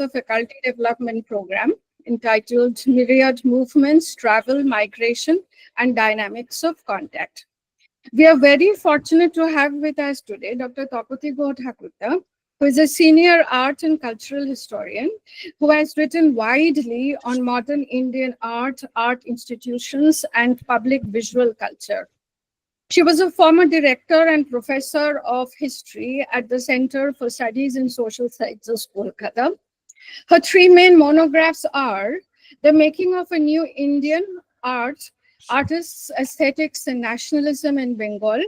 the faculty development program entitled Myriad Movements, Travel, Migration, and Dynamics of Contact. We are very fortunate to have with us today Dr. Tapati Guha-Thakurta, who is a senior art and cultural historian who has written widely on modern Indian art, art institutions, and public visual culture. She was a former director and professor of history at the Center for Studies in Social Sciences, Kolkata. Her three main monographs are The Making of a New Indian Art, Artists, Aesthetics, and Nationalism in Bengal,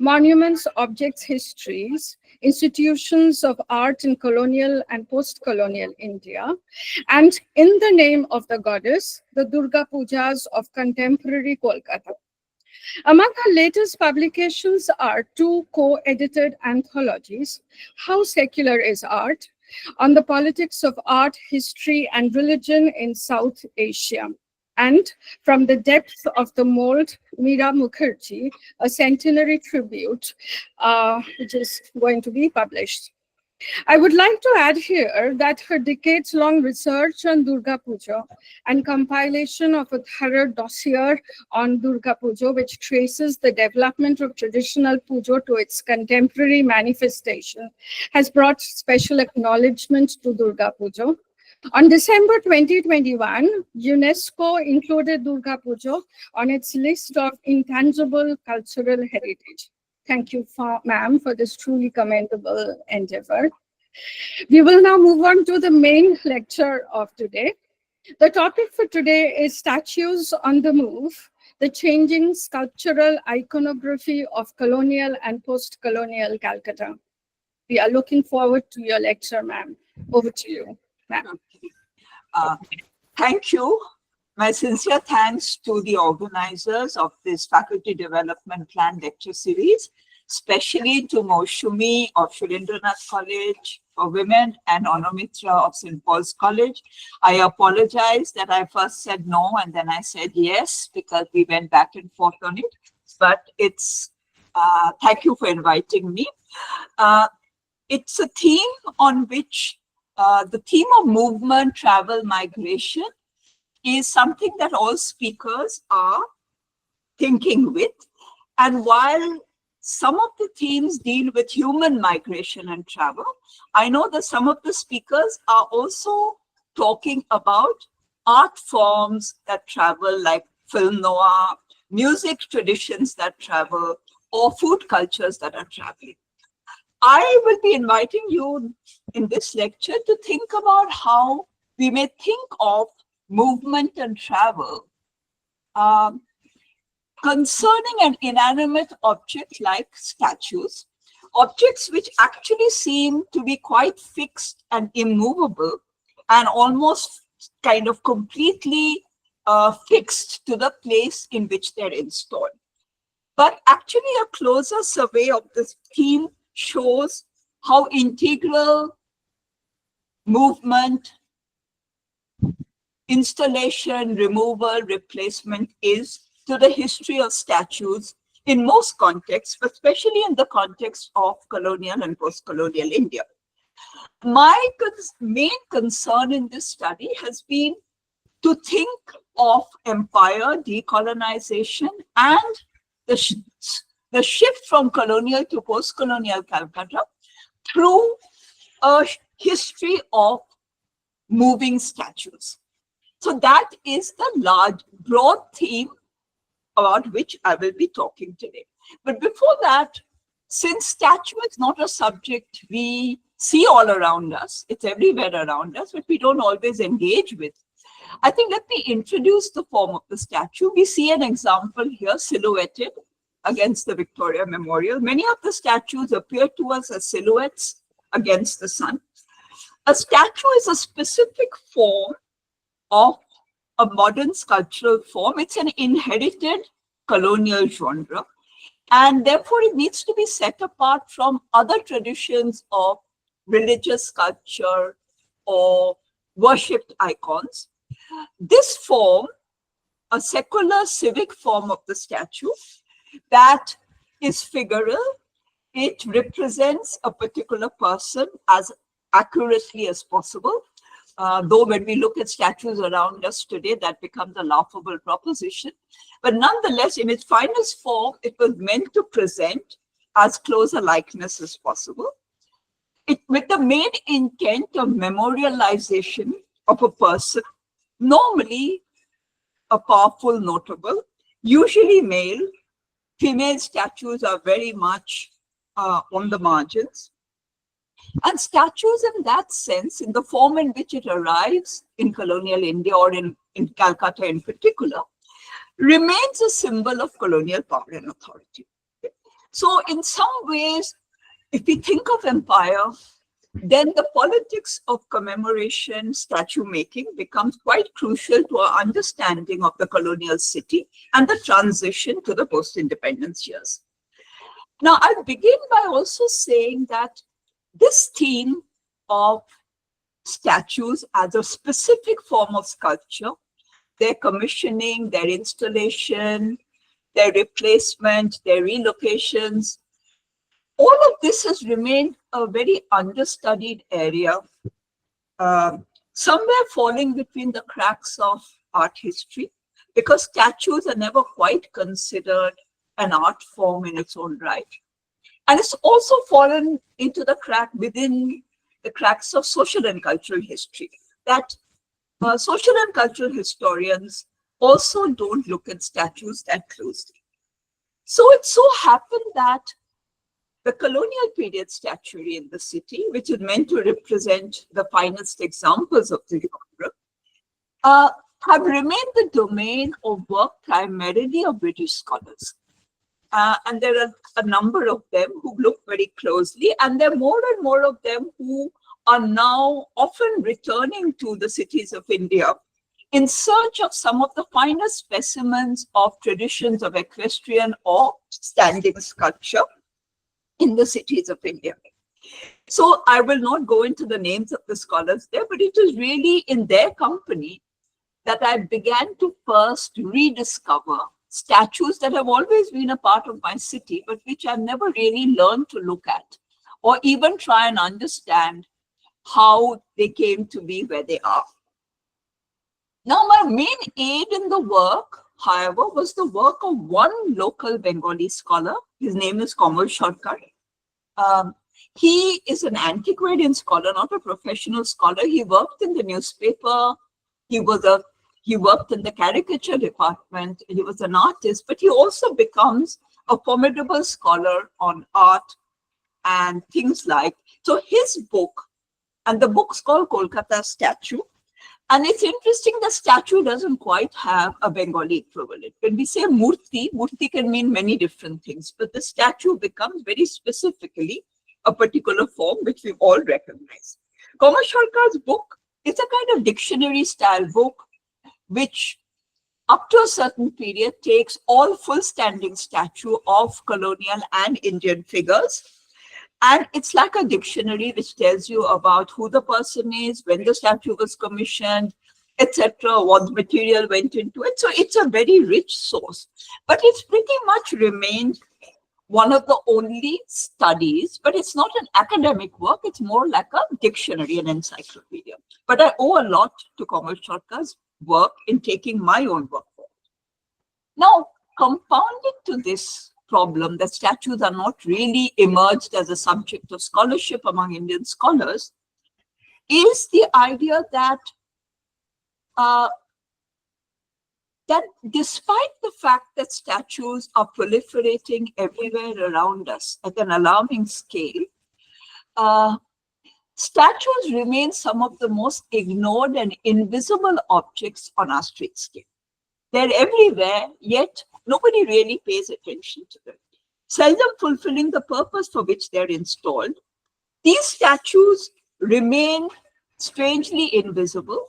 Monuments, Objects, Histories, Institutions of Art in Colonial and Post-Colonial India, and In the Name of the Goddess, the Durga Pujas of Contemporary Kolkata. Among her latest publications are two co-edited anthologies, How Secular is Art? On the Politics of Art, History, and Religion in South Asia, and From the Depth of the Mold, Meera Mukherjee, a centenary tribute, which is going to be published. I would like to add here that her decades-long research on Durga Puja and compilation of a thorough dossier on Durga Puja, which traces the development of traditional puja to its contemporary manifestation, has brought special acknowledgement to Durga Puja. On December 2021, UNESCO included Durga Puja on its list of intangible cultural heritage. Thank you, ma'am, for this truly commendable endeavor. We will now move on to the main lecture of today. The topic for today is Statues on the Move, the changing sculptural iconography of colonial and post-colonial Calcutta. We are looking forward to your lecture, ma'am. Over to you, ma'am. Thank you. My sincere thanks to the organizers of this Faculty Development Plan lecture series, especially to Moushumi of Surendranath College for Women and Anomitra of St. Paul's College. I apologize that I first said no and then I said yes, because we went back and forth on it. But it's, thank you for inviting me. It's a theme on which the theme of movement, travel, migration is something that all speakers are thinking with. And while some of the themes deal with human migration and travel, I know that some of the speakers are also talking about art forms that travel, like film noir, music traditions that travel, or food cultures that are traveling. I will be inviting you in this lecture to think about how we may think of movement and travel concerning an inanimate object like statues, objects which actually seem to be quite fixed and immovable and almost kind of completely fixed to the place in which they're installed. But actually a closer survey of this theme shows how integral movement, installation, removal, replacement is to the history of statues in most contexts, but especially in the context of colonial and post-colonial India. My main concern in this study has been to think of empire, decolonization, and the shift from colonial to post-colonial Calcutta through a history of moving statues. So that is the large, broad theme about which I will be talking today. But before that, since statue is not a subject we see all around us, it's everywhere around us, but we don't always engage with, I think let me introduce the form of the statue. We see an example here silhouetted against the Victoria Memorial. Many of the statues appear to us as silhouettes against the sun. A statue is a specific form of a modern sculptural form. It's an inherited colonial genre, and therefore it needs to be set apart from other traditions of religious sculpture or worshipped icons. This form, a secular civic form of the statue that is figural, it represents a particular person as accurately as possible. Though when we look at statues around us today, that becomes a laughable proposition. But nonetheless, in its finest form, it was meant to present as close a likeness as possible. With the main intent of memorialization of a person, normally a powerful notable, usually male. Female statues are very much on the margins. And statues in that sense, in the form in which it arrives in colonial India or in Calcutta in particular, remains a symbol of colonial power and authority. So in some ways, if we think of empire, then the politics of commemoration, statue making becomes quite crucial to our understanding of the colonial city and the transition to the post-independence years. Now, I'll begin by also saying that this theme of statues as a specific form of sculpture, their commissioning, their installation, their replacement, their relocations, all of this has remained a very understudied area, somewhere falling between the cracks of art history, because statues are never quite considered an art form in its own right. And it's also fallen into the crack within the cracks of social and cultural history, that social and cultural historians also don't look at statues that closely. So it so happened that the colonial period statuary in the city, which is meant to represent the finest examples of the genre, have remained the domain of work primarily of British scholars. And there are a number of them who look very closely, and there are more and more of them who are now often returning to the cities of India in search of some of the finest specimens of traditions of equestrian or standing sculpture in the cities of India. So I will not go into the names of the scholars there, but it is really in their company that I began to first rediscover statues that have always been a part of my city, but which I've never really learned to look at or even try and understand how they came to be where they are. Now, my main aid in the work, however, was the work of one local Bengali scholar. His name is Kamal Sarkar. He is an antiquarian scholar, not a professional scholar. He worked in the newspaper. He worked in the caricature department. He was an artist, but he also becomes a formidable scholar on art and things like. So his book, and the book's called Kolkata-Statues. And it's interesting, the statue doesn't quite have a Bengali equivalent. When we say murti, murti can mean many different things, but the statue becomes very specifically a particular form which we all recognize. Kamal Sarkar's book is a kind of dictionary style book, which up to a certain period takes all full standing statue of colonial and Indian figures. And it's like a dictionary which tells you about who the person is, when the statue was commissioned, etc., what material went into it. So it's a very rich source, but it's pretty much remained one of the only studies, but it's not an academic work. It's more like a dictionary, an encyclopedia. But I owe a lot to Kamal Sarkar's work in taking my own work forward. Now, compounded to this problem that statues are not really emerged as a subject of scholarship among Indian scholars is the idea that that despite the fact that statues are proliferating everywhere around us at an alarming scale, statues remain some of the most ignored and invisible objects on our streetscape. They're everywhere, yet nobody really pays attention to them. Seldom fulfilling the purpose for which they're installed, these statues remain strangely invisible,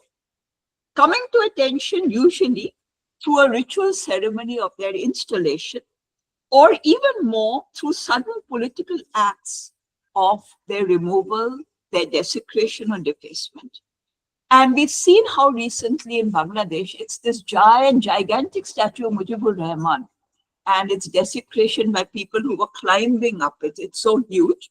coming to attention usually through a ritual ceremony of their installation, or even more through sudden political acts of their removal, their desecration or defacement. And we've seen how recently in Bangladesh, it's this gigantic statue of Mujibur Rahman and its desecration by people who were climbing up it. It's so huge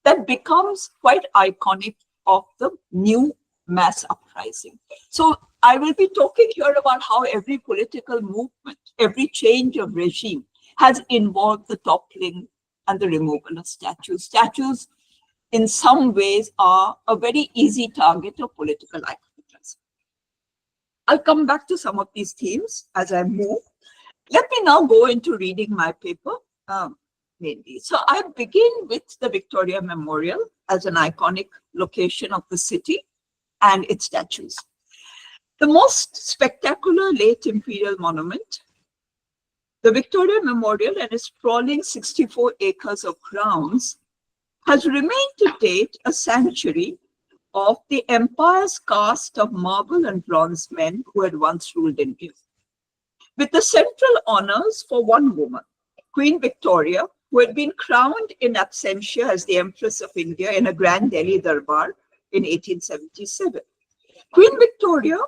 that becomes quite iconic of the new mass uprising. So I will be talking here about how every political movement, every change of regime has involved the toppling and the removal of statues. Statues, in some ways, are a very easy target of political iconoclasm. I'll come back to some of these themes as I move. Let me now go into reading my paper mainly. So I begin with the Victoria Memorial as an iconic location of the city and its statues. The most spectacular late imperial monument, the Victoria Memorial and its sprawling 64 acres of grounds, has remained to date a sanctuary of the empire's caste of marble and bronze men who had once ruled India. With the central honors for one woman, Queen Victoria, who had been crowned in absentia as the Empress of India in a Grand Delhi Darbar in 1877. Queen Victoria,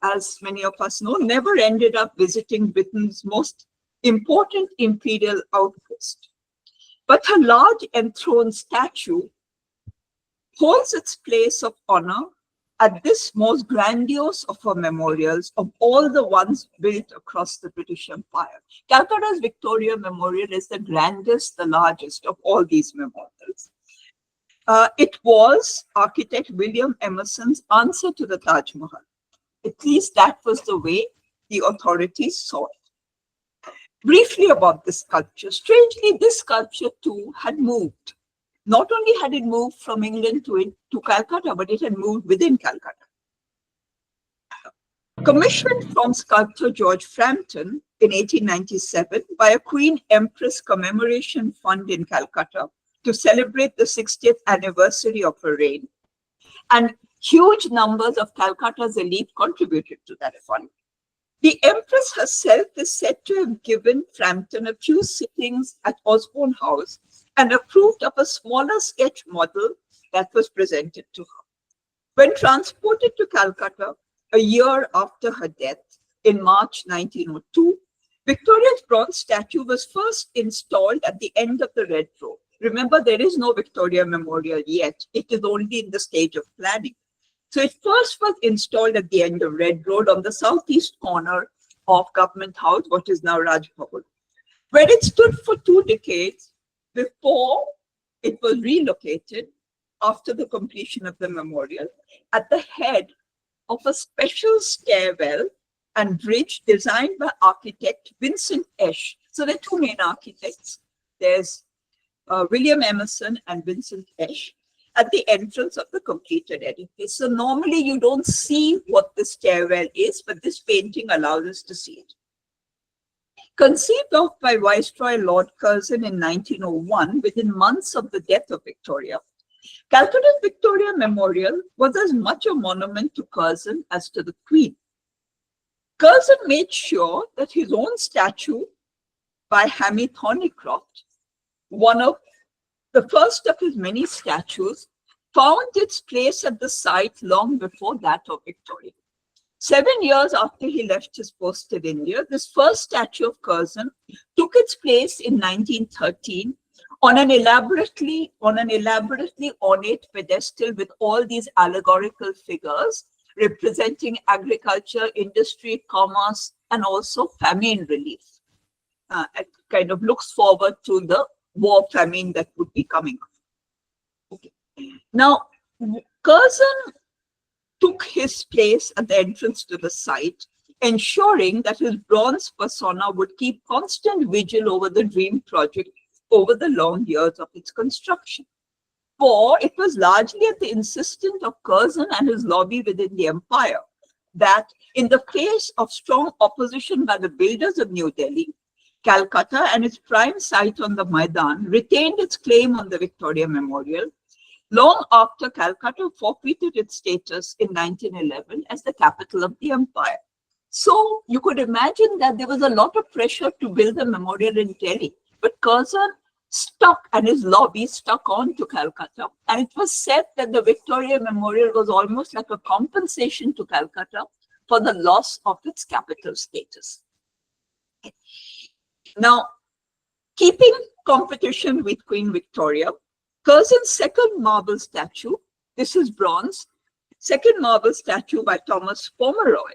as many of us know, never ended up visiting Britain's most important imperial outpost. But her large enthroned statue holds its place of honor at this most grandiose of her memorials of all the ones built across the British Empire. Calcutta's Victoria Memorial is the grandest, the largest of all these memorials. It was architect William Emerson's answer to the Taj Mahal. At least that was the way the authorities saw it. Briefly about this sculpture. Strangely, this sculpture too had moved. Not only had it moved from England to Calcutta, but it had moved within Calcutta. Commissioned from sculptor George Frampton in 1897 by a Queen Empress Commemoration Fund in Calcutta to celebrate the 60th anniversary of her reign. And huge numbers of Calcutta's elite contributed to that fund. The Empress herself is said to have given Frampton a few sittings at Osborne House and approved of a smaller sketch model that was presented to her. When transported to Calcutta a year after her death in March 1902, Victoria's bronze statue was first installed at the end of the Red Road. Remember, there is no Victoria Memorial yet. It is only in the stage of planning. So it first was installed at the end of Red Road on the southeast corner of Government House, what is now Raj Bhavan, where it stood for 2 decades before it was relocated after the completion of the memorial at the head of a special stairwell and bridge designed by architect Vincent Esch. So there are 2 main architects. There's William Emerson and Vincent Esch at the entrance of the completed edifice. So normally you don't see what the stairwell is, but this painting allows us to see it. Conceived of by Viceroy Lord Curzon in 1901, within months of the death of Victoria, Calcutta's Victoria Memorial was as much a monument to Curzon as to the Queen. Curzon made sure that his own statue by Hammy Thornycroft, one of the first of his many statues, found its place at the site long before that of Victoria. 7 years after he left his post in India, this first statue of Curzon took its place in 1913 on an elaborately ornate pedestal with all these allegorical figures representing agriculture, industry, commerce, and also famine relief. It kind of looks forward to the war famine that would be coming up. Okay. Now, Curzon took his place at the entrance to the site, ensuring that his bronze persona would keep constant vigil over the dream project over the long years of its construction. For it was largely at the insistence of Curzon and his lobby within the empire that, in the face of strong opposition by the builders of New Delhi, Calcutta and its prime site on the Maidan retained its claim on the Victoria Memorial long after Calcutta forfeited its status in 1911 as the capital of the empire. So you could imagine that there was a lot of pressure to build a memorial in Delhi, but Curzon stuck and his lobby stuck on to Calcutta. And it was said that the Victoria Memorial was almost like a compensation to Calcutta for the loss of its capital status. Now, keeping competition with Queen Victoria, Curzon's second marble statue This is bronze. Second marble statue by Thomas Pomeroy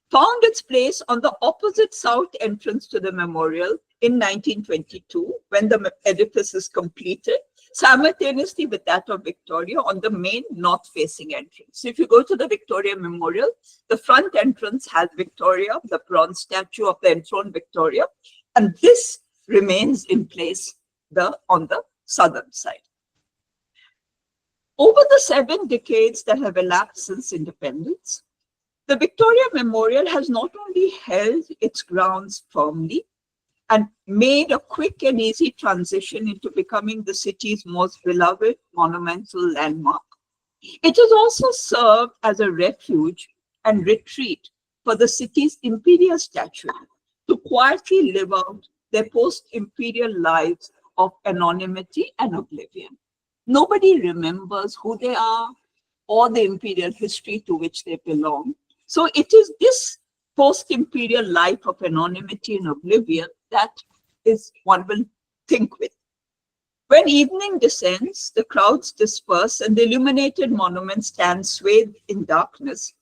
found its place on the opposite south entrance to the memorial in 1922, when the edifice is completed, simultaneously with that of Victoria on the main north-facing entrance. So if you go to the Victoria Memorial, the front entrance has Victoria, the bronze statue of the enthroned Victoria, and this remains in place on the southern side. Over the 7 decades that have elapsed since independence, the Victoria Memorial has not only held its grounds firmly and made a quick and easy transition into becoming the city's most beloved monumental landmark, it has also served as a refuge and retreat for the city's imperial statues to quietly live out their post-imperial lives of anonymity and oblivion. Nobody remembers who they are or the imperial history to which they belong. So it is this post-imperial life of anonymity and oblivion that is one will think with. When evening descends, the crowds disperse and the illuminated monument stands swathed in darkness.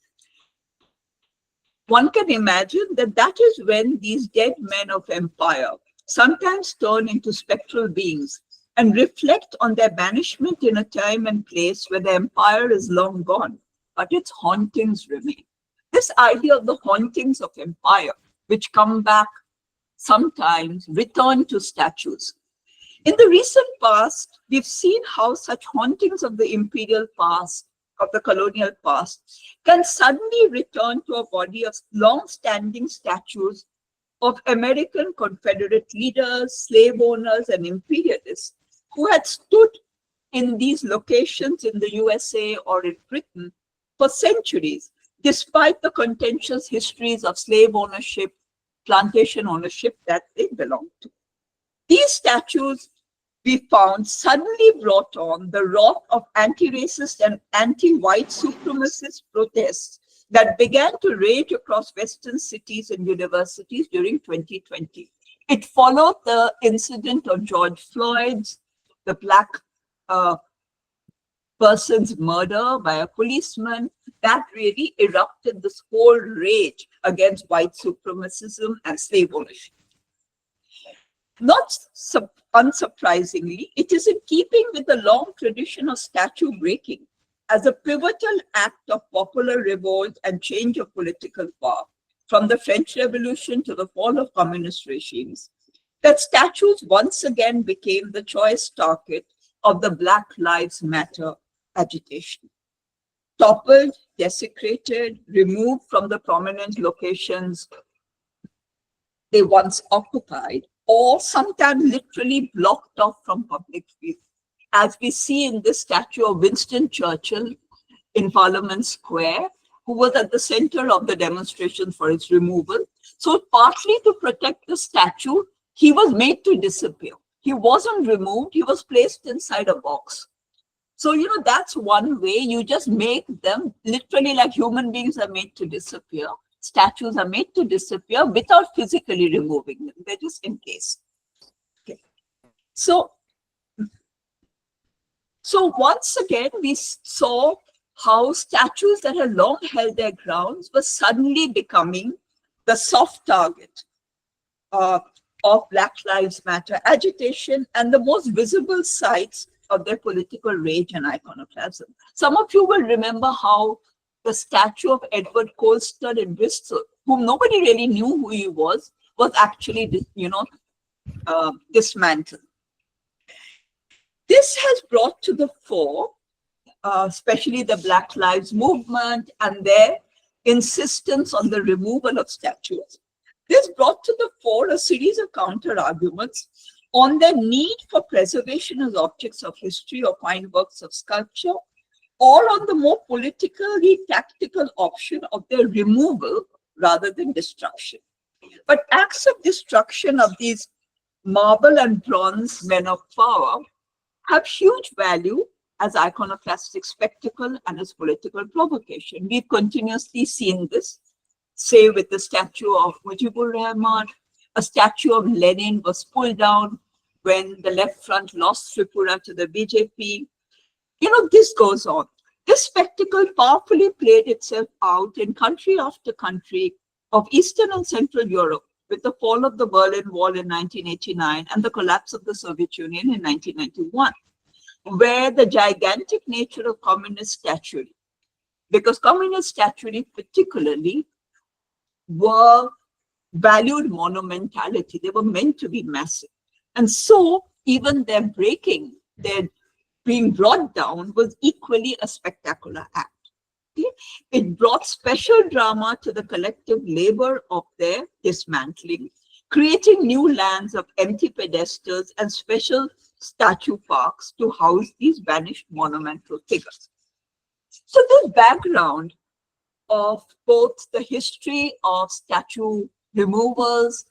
One can imagine that that is when these dead men of empire sometimes turn into spectral beings and reflect on their banishment in a time and place where the empire is long gone, but its hauntings remain. This idea of the hauntings of empire, which come back sometimes, return to statues. In the recent past, we've seen how such hauntings of the imperial past, of the colonial past, can suddenly return to a body of long-standing statues of American Confederate leaders, slave owners, and imperialists who had stood in these locations in the USA or in Britain for centuries, despite the contentious histories of slave ownership, plantation ownership that they belonged to. These statues, we found, suddenly brought on the wrath of anti-racist and anti-white supremacist protests that began to rage across Western cities and universities during 2020. It followed the incident of George Floyd's, the Black person's murder by a policeman, that really erupted this whole rage against white supremacism and slave ownership. Not unsurprisingly, it is in keeping with the long tradition of statue breaking as a pivotal act of popular revolt and change of political power, from the French Revolution to the fall of communist regimes, that statues once again became the choice target of the Black Lives Matter agitation. Toppled, desecrated, removed from the prominent locations they once occupied, or sometimes literally blocked off from public view, as we see in this statue of Winston Churchill in Parliament Square, who was at the center of the demonstration for its removal. So partly to protect the statue, he was made to disappear. He wasn't removed, he was placed inside a box. So, that's one way. You just make them literally like human beings are made to disappear. Statues are made to disappear without physically removing them. They're just encased. Okay. So once again, we saw how statues that had long held their grounds were suddenly becoming the soft target of Black Lives Matter agitation and the most visible sites of their political rage and iconoclasm. Some of you will remember how the statue of Edward Colston in Bristol, whom nobody really knew who he was actually, dismantled. This has brought to the fore, especially the Black Lives Movement and their insistence on the removal of statues. This brought to the fore a series of counter-arguments on the need for preservation as objects of history or fine works of sculpture, or on the more politically tactical option of their removal rather than destruction. But acts of destruction of these marble and bronze men of power have huge value as iconoclastic spectacle and as political provocation. We've continuously seen this, say with the statue of Mujibur Rahman. A statue of Lenin was pulled down when the left front lost Tripura to the BJP. This goes on. This spectacle powerfully played itself out in country after country of Eastern and Central Europe with the fall of the Berlin Wall in 1989 and the collapse of the Soviet Union in 1991, where the gigantic nature of communist statuary, because communist statuary particularly were valued monumentality. They were meant to be massive. And so even their breaking, their being brought down was equally a spectacular act. Okay? It brought special drama to the collective labor of their dismantling, creating new lands of empty pedestals and special statue parks to house these vanished monumental figures. So this background of both the history of statue removals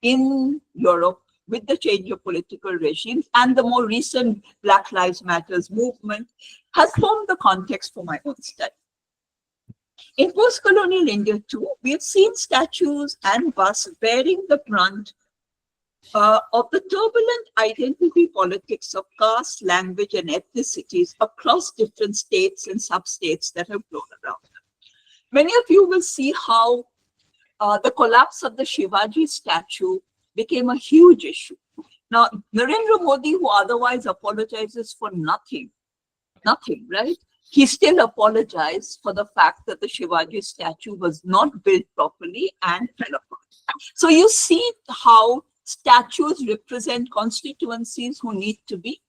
in Europe with the change of political regimes and the more recent Black Lives Matters movement has formed the context for my own study. In post-colonial India too, we have seen statues and busts bearing the brunt of the turbulent identity politics of caste, language, and ethnicities across different states and sub-states that have blown around. Many of you will see how the collapse of the Shivaji statue became a huge issue. Now, Narendra Modi, who otherwise apologizes for nothing, right? He still apologized for the fact that the Shivaji statue was not built properly and fell apart. So you see how statues represent constituencies who need to be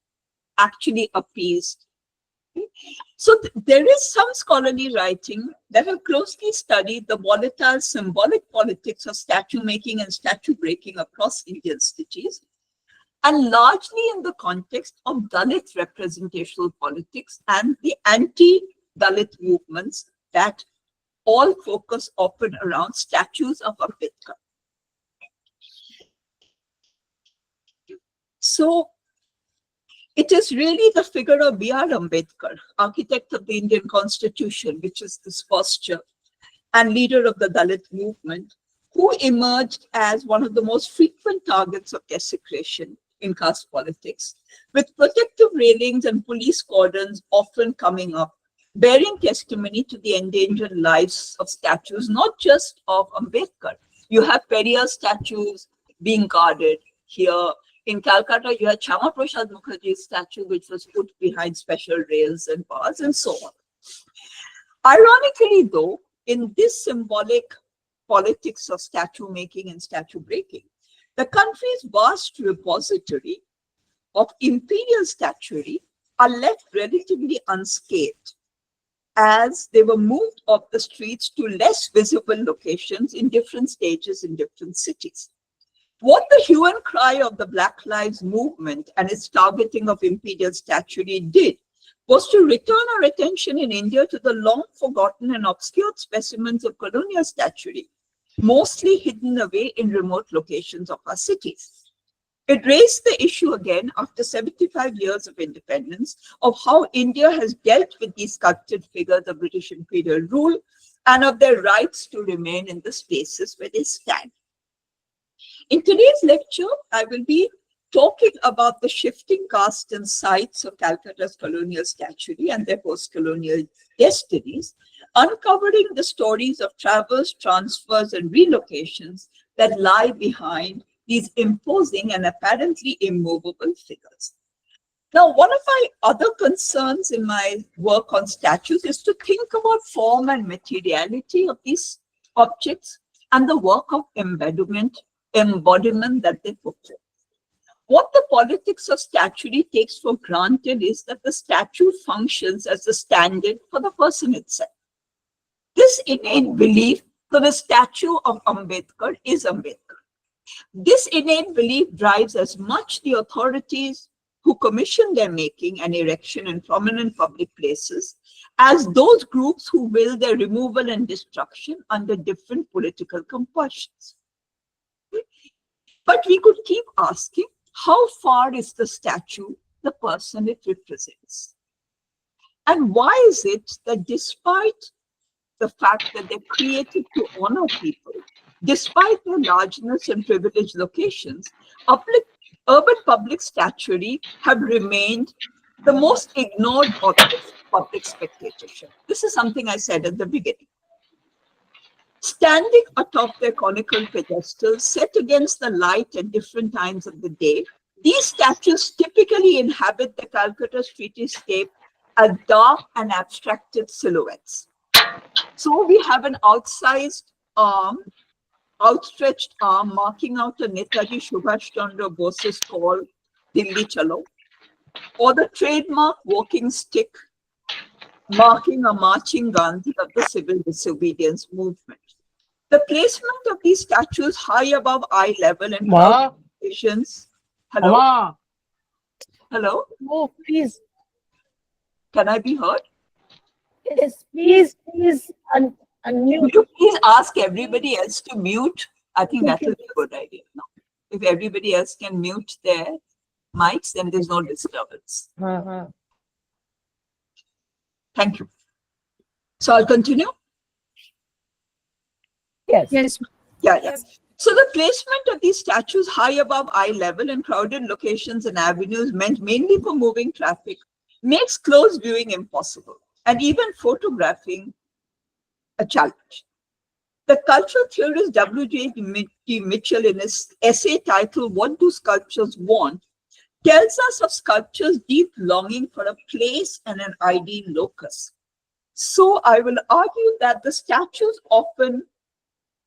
actually appeased. So there is some scholarly writing that have closely studied the volatile symbolic politics of statue making and statue breaking across Indian cities, and largely in the context of Dalit representational politics and the anti-Dalit movements that all focus often around statues of Ambedkar. So it is really the figure of B.R. Ambedkar, architect of the Indian Constitution, which is this posture, and leader of the Dalit movement, who emerged as one of the most frequent targets of desecration in caste politics, with protective railings and police cordons often coming up, bearing testimony to the endangered lives of statues, not just of Ambedkar. You have Periyar statues being guarded here. In Calcutta, you had Chama Prasad Mukherjee's statue, which was put behind special rails and bars, and so on. Ironically, though, in this symbolic politics of statue making and statue breaking, the country's vast repository of imperial statuary are left relatively unscathed as they were moved off the streets to less visible locations in different stages in different cities. What the hue and cry of the Black Lives movement and its targeting of imperial statuary did was to return our attention in India to the long forgotten and obscured specimens of colonial statuary, mostly hidden away in remote locations of our cities. It raised the issue again after 75 years of independence of how India has dealt with these sculpted figures of British imperial rule and of their rights to remain in the spaces where they stand. In today's lecture, I will be talking about the shifting caste and sites of Calcutta's colonial statuary and their post-colonial destinies, uncovering the stories of travels, transfers, and relocations that lie behind these imposing and apparently immovable figures. Now, one of my other concerns in my work on statues is to think about form and materiality of these objects and the work of embodiment that they portray. What the politics of statuary takes for granted is that the statue functions as a stand-in for the person itself. This innate belief that the statue of Ambedkar is Ambedkar. This innate belief drives as much the authorities who commission their making and erection in prominent public places as those groups who will their removal and destruction under different political compulsions. But we could keep asking, how far is the statue the person it represents? And why is it that despite the fact that they're created to honor people, despite their largeness and privileged locations, urban public statuary have remained the most ignored objects public spectatorship. This is something I said at the beginning. Standing atop their conical pedestals, set against the light at different times of the day, these statues typically inhabit the Calcutta streetscape as dark and abstracted silhouettes. So we have an outsized arm, outstretched arm marking out a Netaji Subhash Chandra Bose's call, Dilli Chalo, or the trademark walking stick marking a marching Gandhi of the civil disobedience movement. The placement of these statues high above eye level and crowd locations. Hello? Mama. Hello? Oh, please. Can I be heard? Yes, please unmute. Would you please ask everybody else to mute? I think that would be a good idea. No? If everybody else can mute their mics, then there's no disturbance. Thank you. So I'll continue. Yes. Yes. Yeah. So the placement of these statues high above eye level in crowded locations and avenues meant mainly for moving traffic makes close viewing impossible and even photographing a challenge. The cultural theorist W.J.D. Mitchell, in his essay titled "What Do Sculptures Want?", tells us of sculpture's deep longing for a place and an ideal locus. So I will argue that the statues often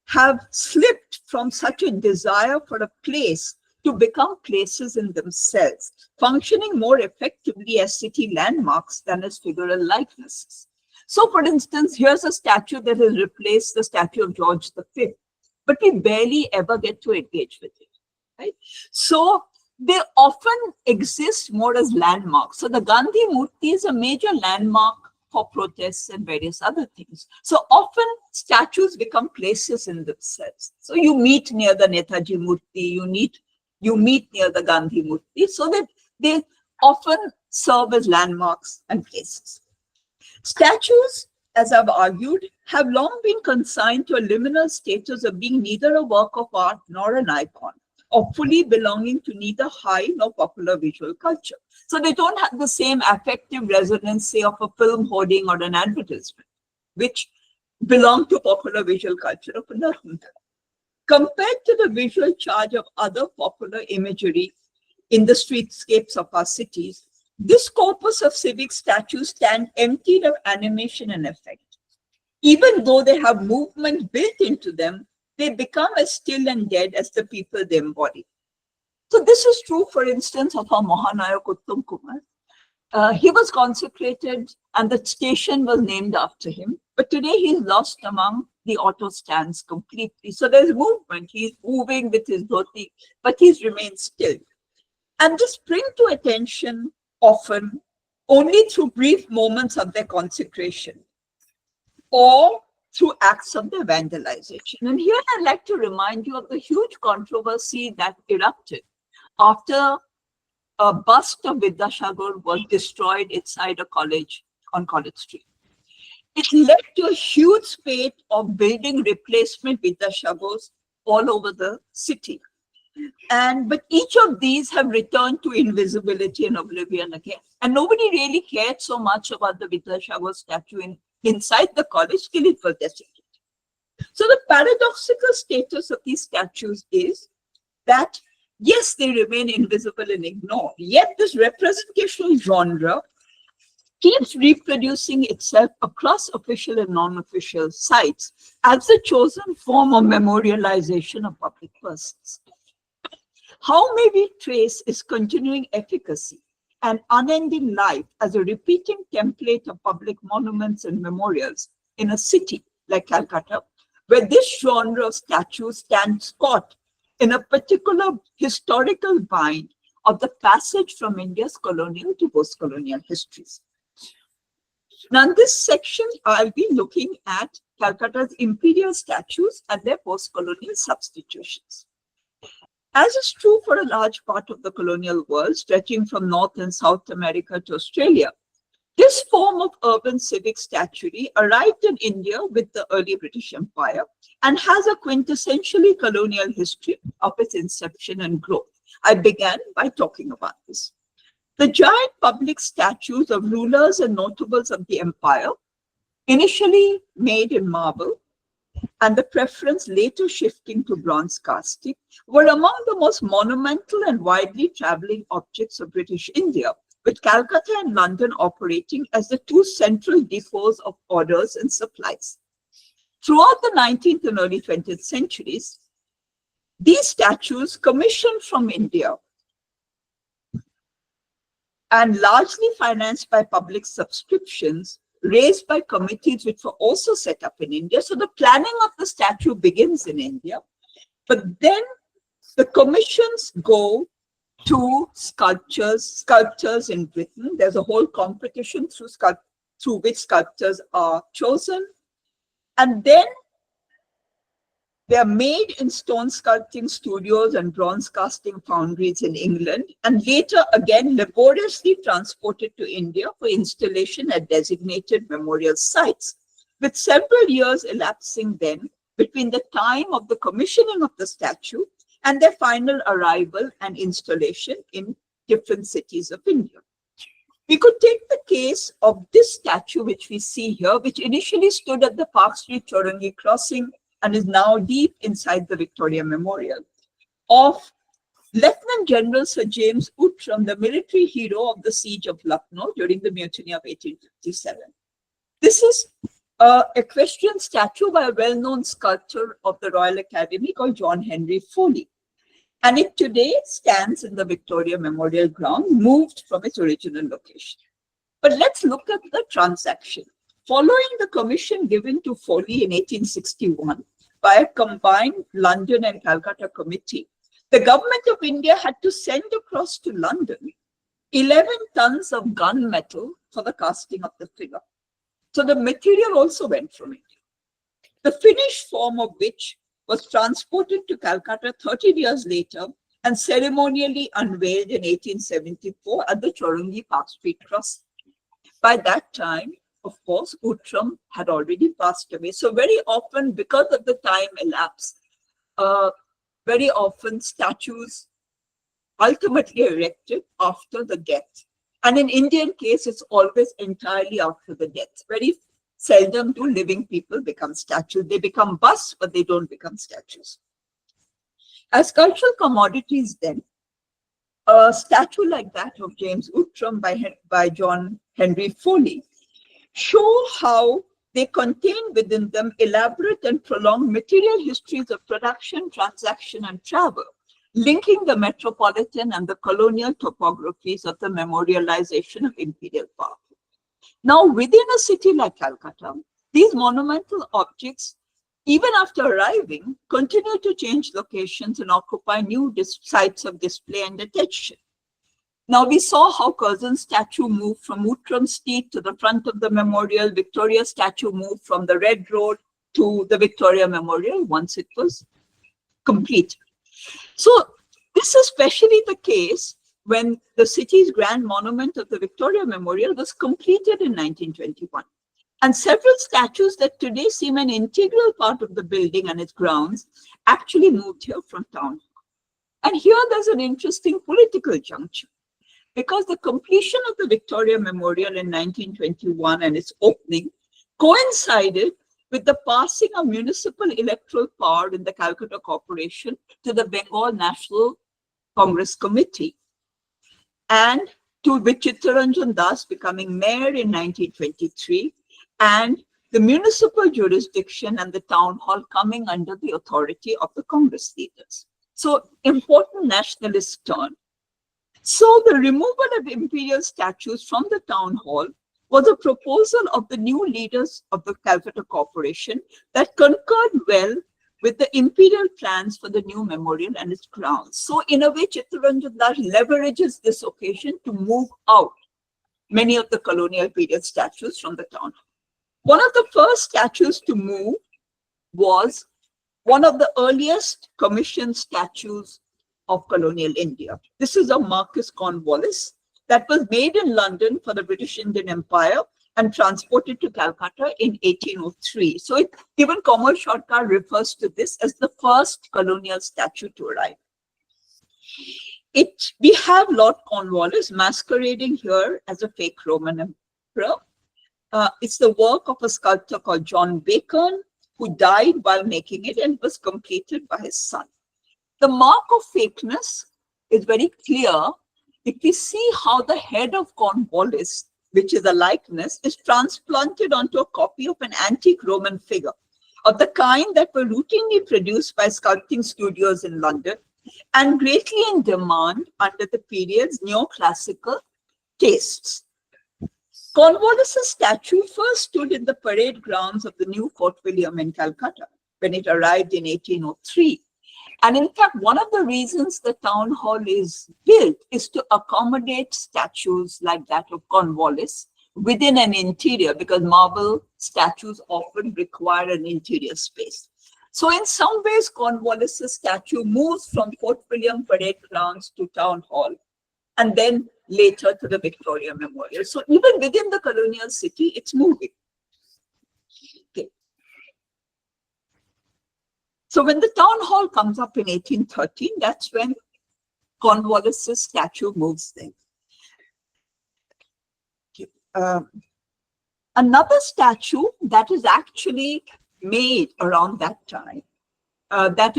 have slipped from such a desire for a place to become places in themselves, functioning more effectively as city landmarks than as figural likenesses. So, for instance, here's a statue that has replaced the statue of George V, but we barely ever get to engage with it, right? So they often exist more as landmarks. So the Gandhi Murti is a major landmark for protests and various other things. So often statues become places in themselves. So you meet near the Netaji Murti, you meet near the Gandhi Murti, so that they often serve as landmarks and places. Statues, as I've argued, have long been consigned to a liminal status of being neither a work of art nor an icon, or fully belonging to neither high nor popular visual culture. So they don't have the same affective resonance, say, of a film hoarding or an advertisement, which belong to popular visual culture of another. Compared to the visual charge of other popular imagery in the streetscapes of our cities, this corpus of civic statues stand emptied of animation and effect. Even though they have movement built into them, they become as still and dead as the people they embody. So this is true, for instance, of our Mahanayak Uttam Kumar. He was consecrated and the station was named after him. But today he's lost among the auto stands completely. So there's movement. He's moving with his dhoti, but he's remained still. And this brings to attention often only through brief moments of their consecration or through acts of their vandalization. And here I'd like to remind you of the huge controversy that erupted after a bust of Vidyasagar was destroyed inside a college on College Street. It led to a huge spate of building replacement Vidyasagars all over the city. But each of these have returned to invisibility and oblivion again. And nobody really cared so much about the Vidyasagar statue inside the college till it was desecrated. So the paradoxical status of these statues is that, yes, they remain invisible and ignored, yet this representational genre keeps reproducing itself across official and non-official sites as the chosen form of memorialization of public persons. How may we trace its continuing efficacy and unending life as a repeating template of public monuments and memorials in a city like Calcutta, where this genre of statues stands caught in a particular historical bind of the passage from India's colonial to post-colonial histories? Now, in this section, I'll be looking at Calcutta's imperial statues and their post-colonial substitutions. As is true for a large part of the colonial world, stretching from North and South America to Australia, this form of urban civic statuary arrived in India with the early British Empire and has a quintessentially colonial history of its inception and growth. I began by talking about this. The giant public statues of rulers and notables of the empire, initially made in marble, and the preference later shifting to bronze casting, were among the most monumental and widely traveling objects of British India, with Calcutta and London operating as the two central depots of orders and supplies. Throughout the 19th and early 20th centuries, these statues, commissioned from India and largely financed by public subscriptions, raised by committees which were also set up in India. So the planning of the statue begins in India, but then the commissions go to sculptors in Britain. There's a whole competition through which sculptors are chosen. And then they're made in stone sculpting studios and bronze casting foundries in England, and later again laboriously transported to India for installation at designated memorial sites, with several years elapsing then between the time of the commissioning of the statue and their final arrival and installation in different cities of India. We could take the case of this statue, which we see here, which initially stood at the Park Street Chowrangi crossing and is now deep inside the Victoria Memorial, of Lieutenant General Sir James Outram, the military hero of the siege of Lucknow during the mutiny of 1857. This is an equestrian statue by a well-known sculptor of the Royal Academy called John Henry Foley. And it today stands in the Victoria Memorial Ground, moved from its original location. But let's look at the transaction. Following the commission given to Foley in 1861 by a combined London and Calcutta committee, the government of India had to send across to London 11 tons of gunmetal for the casting of the figure. So the material also went from India. The finished form of which was transported to Calcutta 13 years later and ceremonially unveiled in 1874 at the Chowrangi Park Street crossing. By that time, of course, Outram had already passed away. So very often, because of the time elapsed, very often statues ultimately erected after the death. And in Indian case, it's always entirely after the death. Very seldom do living people become statues. They become busts, but they don't become statues. As cultural commodities then, a statue like that of James Outram by John Henry Foley show how they contain within them elaborate and prolonged material histories of production, transaction, and travel, linking the metropolitan and the colonial topographies of the memorialization of imperial power. Now, within a city like Calcutta, these monumental objects, even after arriving, continue to change locations and occupy new sites of display and attention. Now, we saw how Curzon's statue moved from Outram Street to the front of the memorial. Victoria's statue moved from the Red Road to the Victoria Memorial once it was complete. So this is especially the case when the city's grand monument of the Victoria Memorial was completed in 1921. And several statues that today seem an integral part of the building and its grounds actually moved here from town. And here there's an interesting political juncture, because the completion of the Victoria Memorial in 1921 and its opening coincided with the passing of municipal electoral power in the Calcutta Corporation to the Bengal National Congress Committee, and to Chittaranjan Das becoming mayor in 1923, and the municipal jurisdiction and the town hall coming under the authority of the Congress leaders. So important nationalist turn. So the removal of imperial statues from the town hall was a proposal of the new leaders of the Calcutta Corporation that concurred well with the imperial plans for the new memorial and its grounds. So in a way, Chittaranjan Das leverages this occasion to move out many of the colonial period statues from the town hall. One of the first statues to move was one of the earliest commissioned statues of colonial India. This is a Marquis Cornwallis that was made in London for the British Indian Empire and transported to Calcutta in 1803. So even Kamal Sharkar refers to this as the first colonial statue to arrive. We have Lord Cornwallis masquerading here as a fake Roman emperor. It's the work of a sculptor called John Bacon, who died while making it and was completed by his son. The mark of fakeness is very clear if we see how the head of Cornwallis, which is a likeness, is transplanted onto a copy of an antique Roman figure of the kind that were routinely produced by sculpting studios in London and greatly in demand under the period's neoclassical tastes. Cornwallis's statue first stood in the parade grounds of the new Fort William in Calcutta when it arrived in 1803. And in fact, one of the reasons the town hall is built is to accommodate statues like that of Cornwallis within an interior, because marble statues often require an interior space. So in some ways, Cornwallis's statue moves from Fort William parade grounds to town hall, and then later to the Victoria Memorial. So even within the colonial city, it's moving. Okay. So when the town hall comes up in 1813, that's when Cornwallis's statue moves there. Okay. Another statue that is actually made around that time, that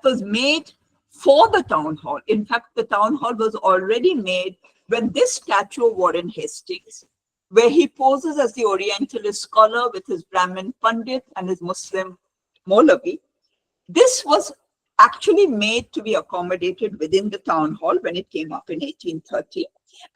was made for the town hall. In fact, the town hall was already made when this statue of Warren Hastings, where he poses as the Orientalist scholar with his Brahmin Pandit and his Muslim Maulavi. This was actually made to be accommodated within the town hall when it came up in 1830.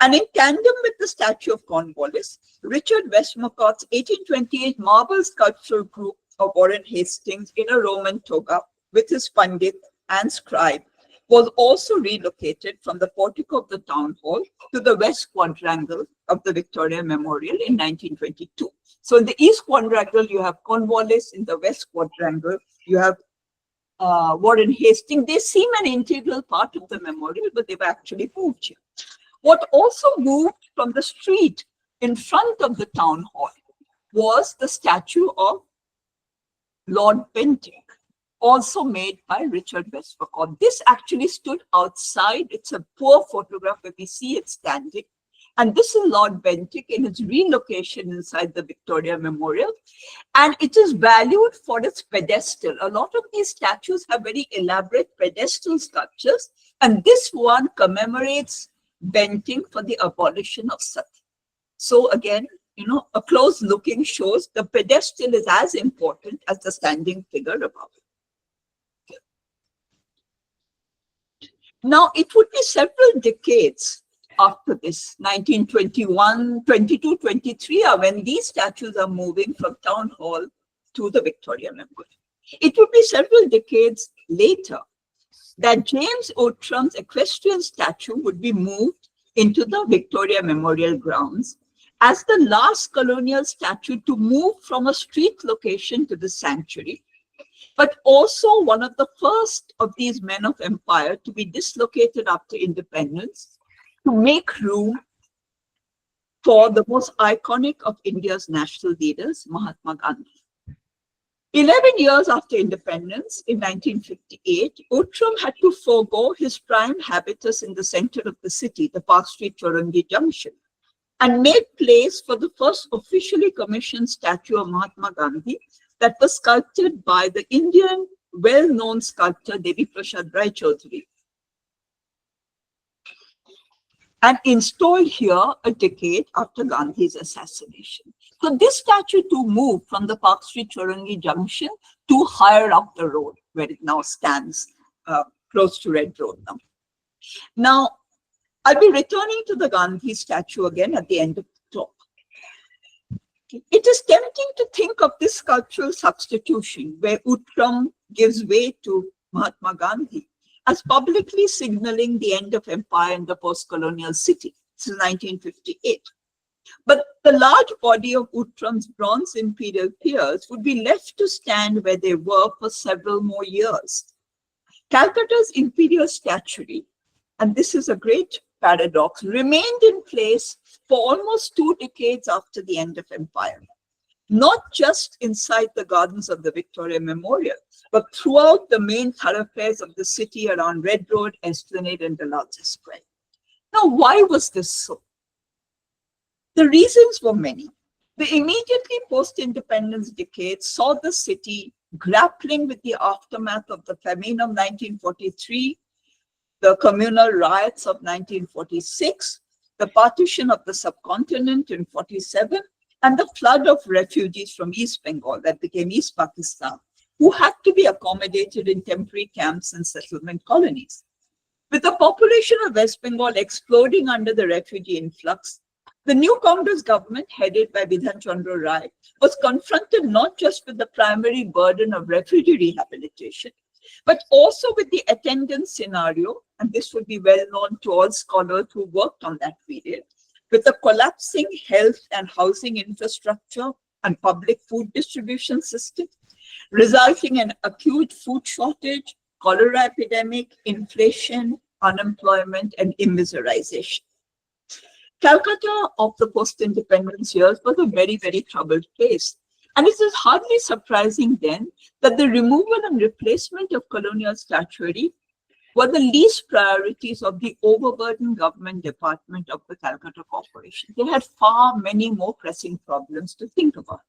And in tandem with the statue of Cornwallis, Richard Westmacott's 1828 marble sculptural group of Warren Hastings in a Roman toga with his Pandit and scribe was also relocated from the portico of the town hall to the west quadrangle of the Victoria Memorial in 1922. So in the east quadrangle, you have Cornwallis. In the west quadrangle, you have Warren Hastings. They seem an integral part of the memorial, but they've actually moved here. What also moved from the street in front of the town hall was the statue of Lord Bentinck, also made by Richard Westmacott. This actually stood outside. It's a poor photograph where we see it standing. And this is Lord Bentinck in its relocation inside the Victoria Memorial. And it is valued for its pedestal. A lot of these statues have very elaborate pedestal sculptures. And this one commemorates Bentinck for the abolition of sati. So again, a close looking shows the pedestal is as important as the standing figure above it. Now, it would be several decades after this, 1921, 22, 23, are when these statues are moving from town hall to the Victoria Memorial. It would be several decades later that James Outram's equestrian statue would be moved into the Victoria Memorial grounds as the last colonial statue to move from a street location to the sanctuary, but also one of the first of these men of empire to be dislocated after independence to make room for the most iconic of India's national leaders, Mahatma Gandhi. 11 years after independence, in 1958, Outram had to forego his prime habitus in the center of the city, the Park Street Chowrangi Junction, and made place for the first officially commissioned statue of Mahatma Gandhi that was sculpted by the Indian well-known sculptor Devi Prasad Rai Chaudhary, and installed here a decade after Gandhi's assassination. So this statue too moved from the Park Street Chowrangi Junction to higher up the road, where it now stands close to Red Road now. Now, I'll be returning to the Gandhi statue again at the end of the talk. It is tempting to think of this sculptural substitution where Outram gives way to Mahatma Gandhi as publicly signaling the end of empire in the post-colonial city. This is 1958. But the large body of Outram's bronze imperial peers would be left to stand where they were for several more years. Calcutta's imperial statuary, and this is a great paradox, remained in place for almost 2 decades after the end of empire. not just inside the gardens of the Victoria Memorial, but throughout the main thoroughfares of the city around Red Road, Esplanade, and Dalhousie Square. Now, why was this so? The reasons were many. The immediately post-independence decade saw the city grappling with the aftermath of the famine of 1943, the communal riots of 1946, the partition of the subcontinent in 47, and the flood of refugees from East Bengal that became East Pakistan, who had to be accommodated in temporary camps and settlement colonies. With the population of West Bengal exploding under the refugee influx, the new Congress government, headed by Bidhan Chandra Rai, was confronted not just with the primary burden of refugee rehabilitation, but also with the attendant scenario, and this would be well known to all scholars who worked on that period, with the collapsing health and housing infrastructure and public food distribution system, resulting in acute food shortage, cholera epidemic, inflation, unemployment, and immiserization. Calcutta of the post-independence years was a very, very troubled place. And it is hardly surprising then that the removal and replacement of colonial statuary were the least priorities of the overburdened government department of the Calcutta Corporation. They had far many more pressing problems to think about.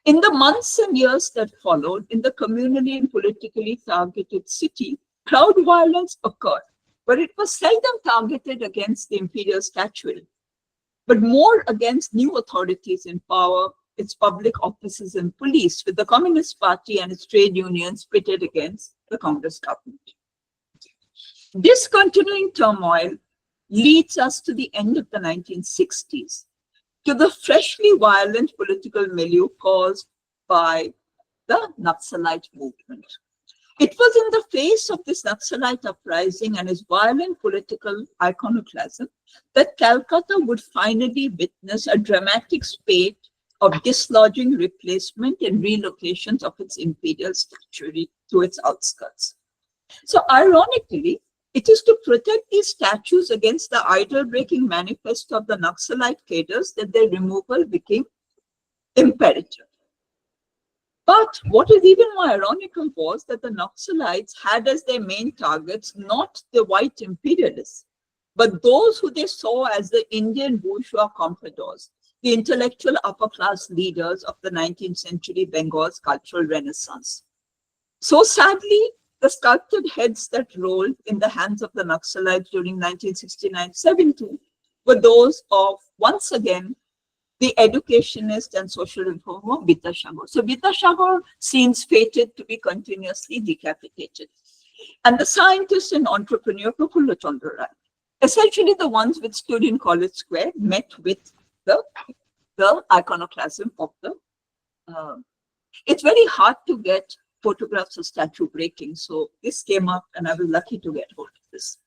In the months and years that followed, in the communally and politically targeted city, crowd violence occurred, but it was seldom targeted against the imperial statuary, but more against new authorities in power, its public offices and police, with the Communist Party and its trade unions pitted against the Congress government. This continuing turmoil leads us to the end of the 1960s, to the freshly violent political milieu caused by the Naxalite movement. It was in the face of this Naxalite uprising and its violent political iconoclasm that Calcutta would finally witness a dramatic spate of dislodging, replacement, and relocations of its imperial statuary to its outskirts. So ironically, it is to protect these statues against the idol-breaking manifesto of the Naxalite cadres that their removal became imperative. But what is even more ironical was that the Naxalites had as their main targets not the white imperialists, but those who they saw as the Indian bourgeois compradors, the intellectual upper-class leaders of the 19th century Bengal's cultural renaissance. So sadly, the sculpted heads that rolled in the hands of the Naxalites during 1969-72 were those of, once again, the educationist and social reformer Vidyashagar. So Vidyashagar seems fated to be continuously decapitated. And the scientist and entrepreneur Prafulla Chandra Rai, essentially the ones which stood in College Square, met with the iconoclasm of the. It's very hard to get photographs of statue breaking. So this came up and I was lucky to get hold of this.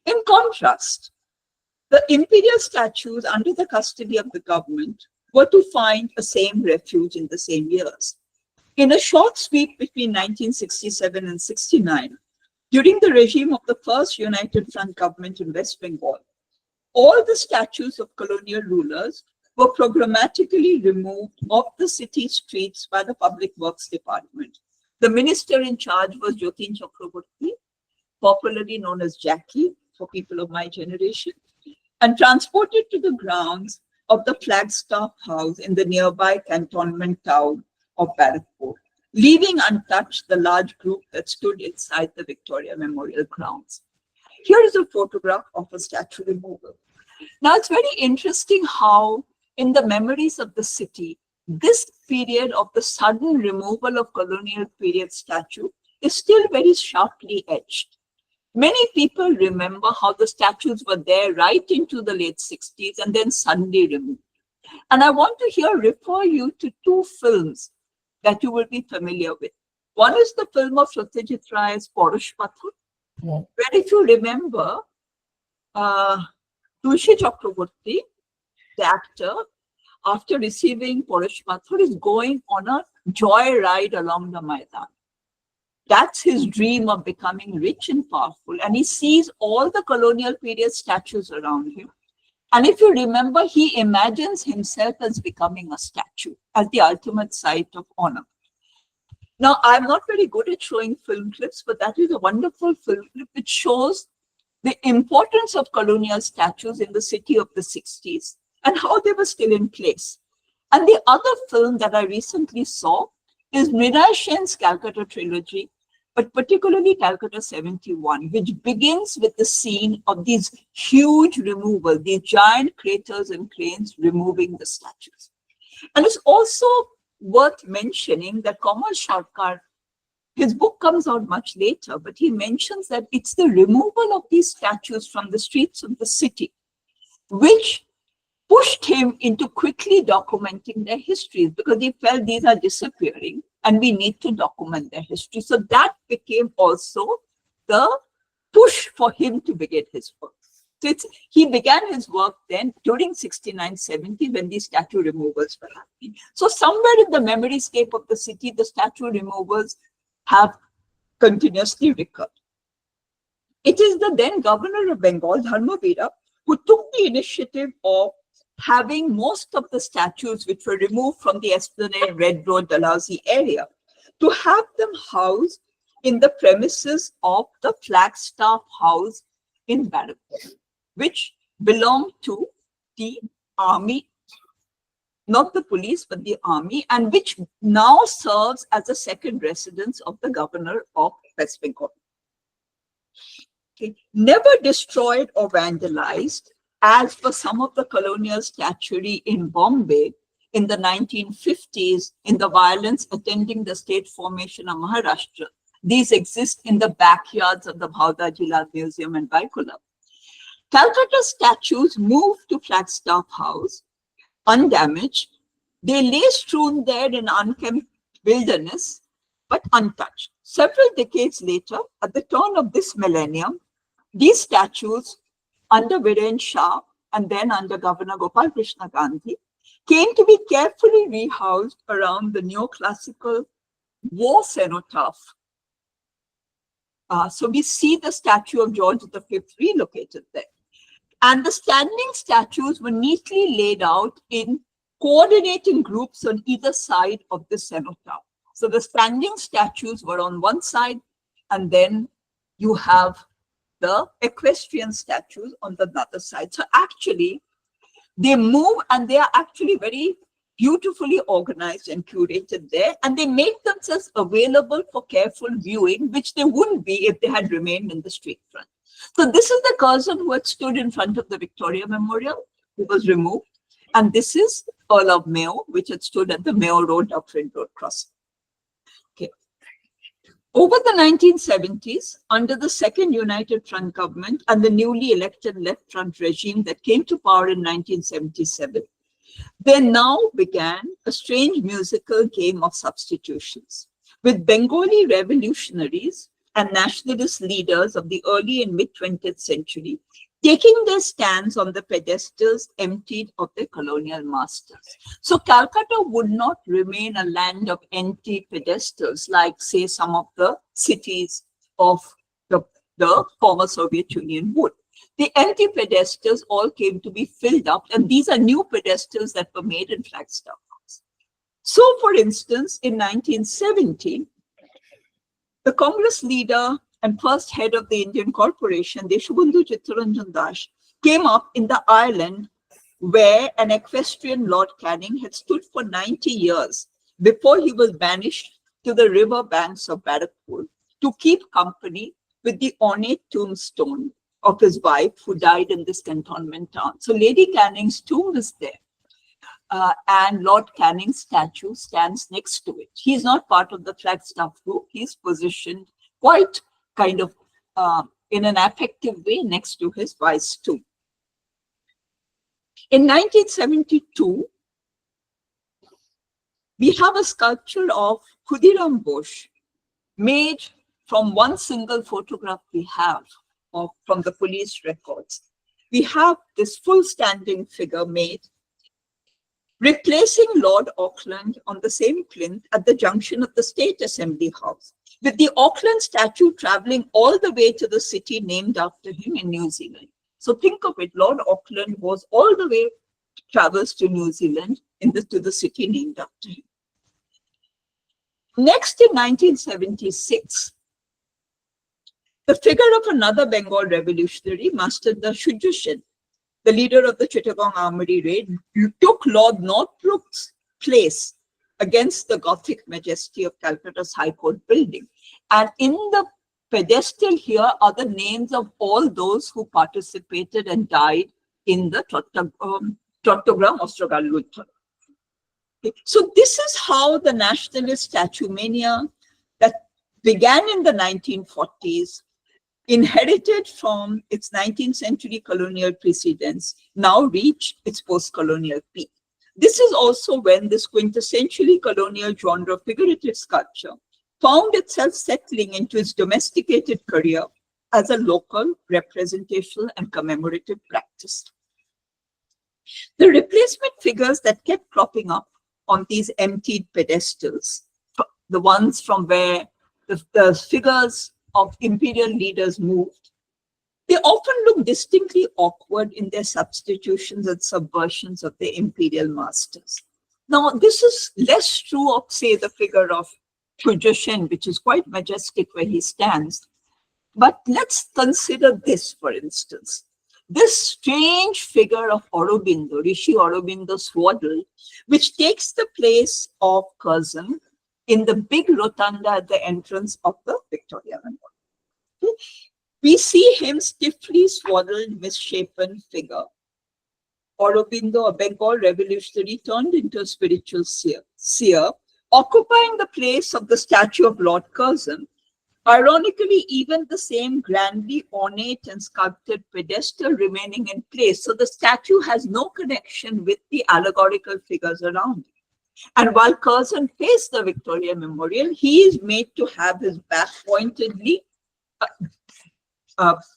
In contrast, the imperial statues under the custody of the government were to find a same refuge in the same years. In a short sweep between 1967 and 69, during the regime of the first United Front government in West Bengal, all the statues of colonial rulers were programmatically removed off the city streets by the Public Works Department. The minister in charge was Jotin Chakraborty, popularly known as Jackie for people of my generation, and transported to the grounds of the Flagstaff House in the nearby cantonment town of Barrackpore, leaving untouched the large group that stood inside the Victoria Memorial grounds. Here is a photograph of a statue removal. Now, it's very interesting how, in the memories of the city, this period of the sudden removal of colonial period statue is still very sharply etched. Many people remember how the statues were there right into the late 60s and then suddenly removed. And I want to here refer you to two films that you will be familiar with. One is the film of Satyajit Ray's Porush Pathar, where if you remember, Tulsi Chakraborty, the actor, after receiving Porush Pathar, is going on a joy ride along the Maidan. That's his dream of becoming rich and powerful. And he sees all the colonial period statues around him. And if you remember, he imagines himself as becoming a statue, as the ultimate site of honor. Now, I'm not very good at showing film clips, but that is a wonderful film clip which shows the importance of colonial statues in the city of the 60s and how they were still in place. And the other film that I recently saw is Mridai Sen's Calcutta trilogy, but particularly Calcutta 71, which begins with the scene of these huge removal, these giant craters and cranes removing the statues. And it's also worth mentioning that Kamal Sharkar, his book comes out much later, but he mentions that it's the removal of these statues from the streets of the city, which pushed him into quickly documenting their histories, because he felt these are disappearing and we need to document their history. So that became also the push for him to begin his work. So he began his work then during 69-70 when these statue removals were happening. So somewhere in the memoryscape of the city, the statue removals have continuously recurred. It is the then governor of Bengal, Dharmavira, who took the initiative of having most of the statues which were removed from the Esplanade, Red Road, Dalhousie area, to have them housed in the premises of the Flagstaff House in Barrackpore, which belonged to the army, not the police, but the army, and which now serves as a second residence of the governor of West Bengal. Okay. Never destroyed or vandalized, as for some of the colonial statuary in Bombay in the 1950s, in the violence attending the state formation of Maharashtra. These exist in the backyards of the Bhavdaji Lal Museum in Baikula. Calcutta statues moved to Flagstaff House, undamaged. They lay strewn there in unkempt wilderness, but untouched. Several decades later, at the turn of this millennium, these statues, under Viren Shah and then under Governor Gopal Krishna Gandhi, came to be carefully rehoused around the neoclassical war cenotaph. So we see the statue of George V relocated there. And the standing statues were neatly laid out in coordinating groups on either side of the cenotaph. So the standing statues were on one side, and then you have the equestrian statues on the other side. So actually, they move and they are actually very beautifully organized and curated there, and they make themselves available for careful viewing, which they wouldn't be if they had remained in the street front. So this is the person who had stood in front of the Victoria Memorial, who was removed. And this is Earl of Mayo, which had stood at the Mayo Road, Dufferin Road crossing. Okay. Over the 1970s, under the second United Front government and the newly elected Left Front regime that came to power in 1977, there now began a strange musical game of substitutions, with Bengali revolutionaries and nationalist leaders of the early and mid-20th century taking their stands on the pedestals emptied of their colonial masters. So Calcutta would not remain a land of empty pedestals like, say, some of the cities of the former Soviet Union would. The empty pedestals all came to be filled up, and these are new pedestals that were made in Flagstaff House. So, for instance, in 1970, the Congress leader and first head of the Indian Corporation, Deshbandhu Chittaranjan Das, came up in the island where an equestrian Lord Canning had stood for 90 years before he was banished to the river banks of Barrackpore to keep company with the ornate tombstone of his wife who died in this cantonment town. So Lady Canning's tomb is there. And Lord Canning's statue stands next to it. He's not part of the Flagstaff group. He's positioned quite kind of in an affective way next to his wife's tomb. In 1972, we have a sculpture of Khudiram Bose made from one single photograph we have from the police records. We have this full standing figure made, replacing Lord Auckland on the same plinth at the junction of the State Assembly House, with the Auckland statue traveling all the way to the city named after him in New Zealand. So think of it, Lord Auckland goes all the way, travels to New Zealand to the city named after him. Next, in 1976, the figure of another Bengal revolutionary, Master Shujushin, the leader of the Chittagong Armory raid, took Lord Northbrook's place against the Gothic majesty of Calcutta's High Court building. And in the pedestal here are the names of all those who participated and died in the Chattogram Ostrogal Luthor. So this is how the nationalist statue mania that began in the 1940s, inherited from its 19th century colonial precedents, now reached its post-colonial peak. This is also when this quintessentially colonial genre figurative sculpture found itself settling into its domesticated career as a local representational and commemorative practice. The replacement figures that kept cropping up on these emptied pedestals, the ones from where the figures of imperial leaders moved, they often look distinctly awkward in their substitutions and subversions of their imperial masters. Now, this is less true of, say, the figure of Shujushin, which is quite majestic where he stands. But let's consider this, for instance. This strange figure of Aurobindo, Rishi Aurobindo swaddled, which takes the place of Curzon in the big rotunda at the entrance of the Victoria Memorial. We see him stiffly swaddled, misshapen figure. Aurobindo, a Bengal revolutionary turned into a spiritual seer, occupying the place of the statue of Lord Curzon. Ironically, even the same grandly ornate and sculpted pedestal remaining in place. So the statue has no connection with the allegorical figures around it. And while Curzon faced the Victoria Memorial, he is made to have his back pointedly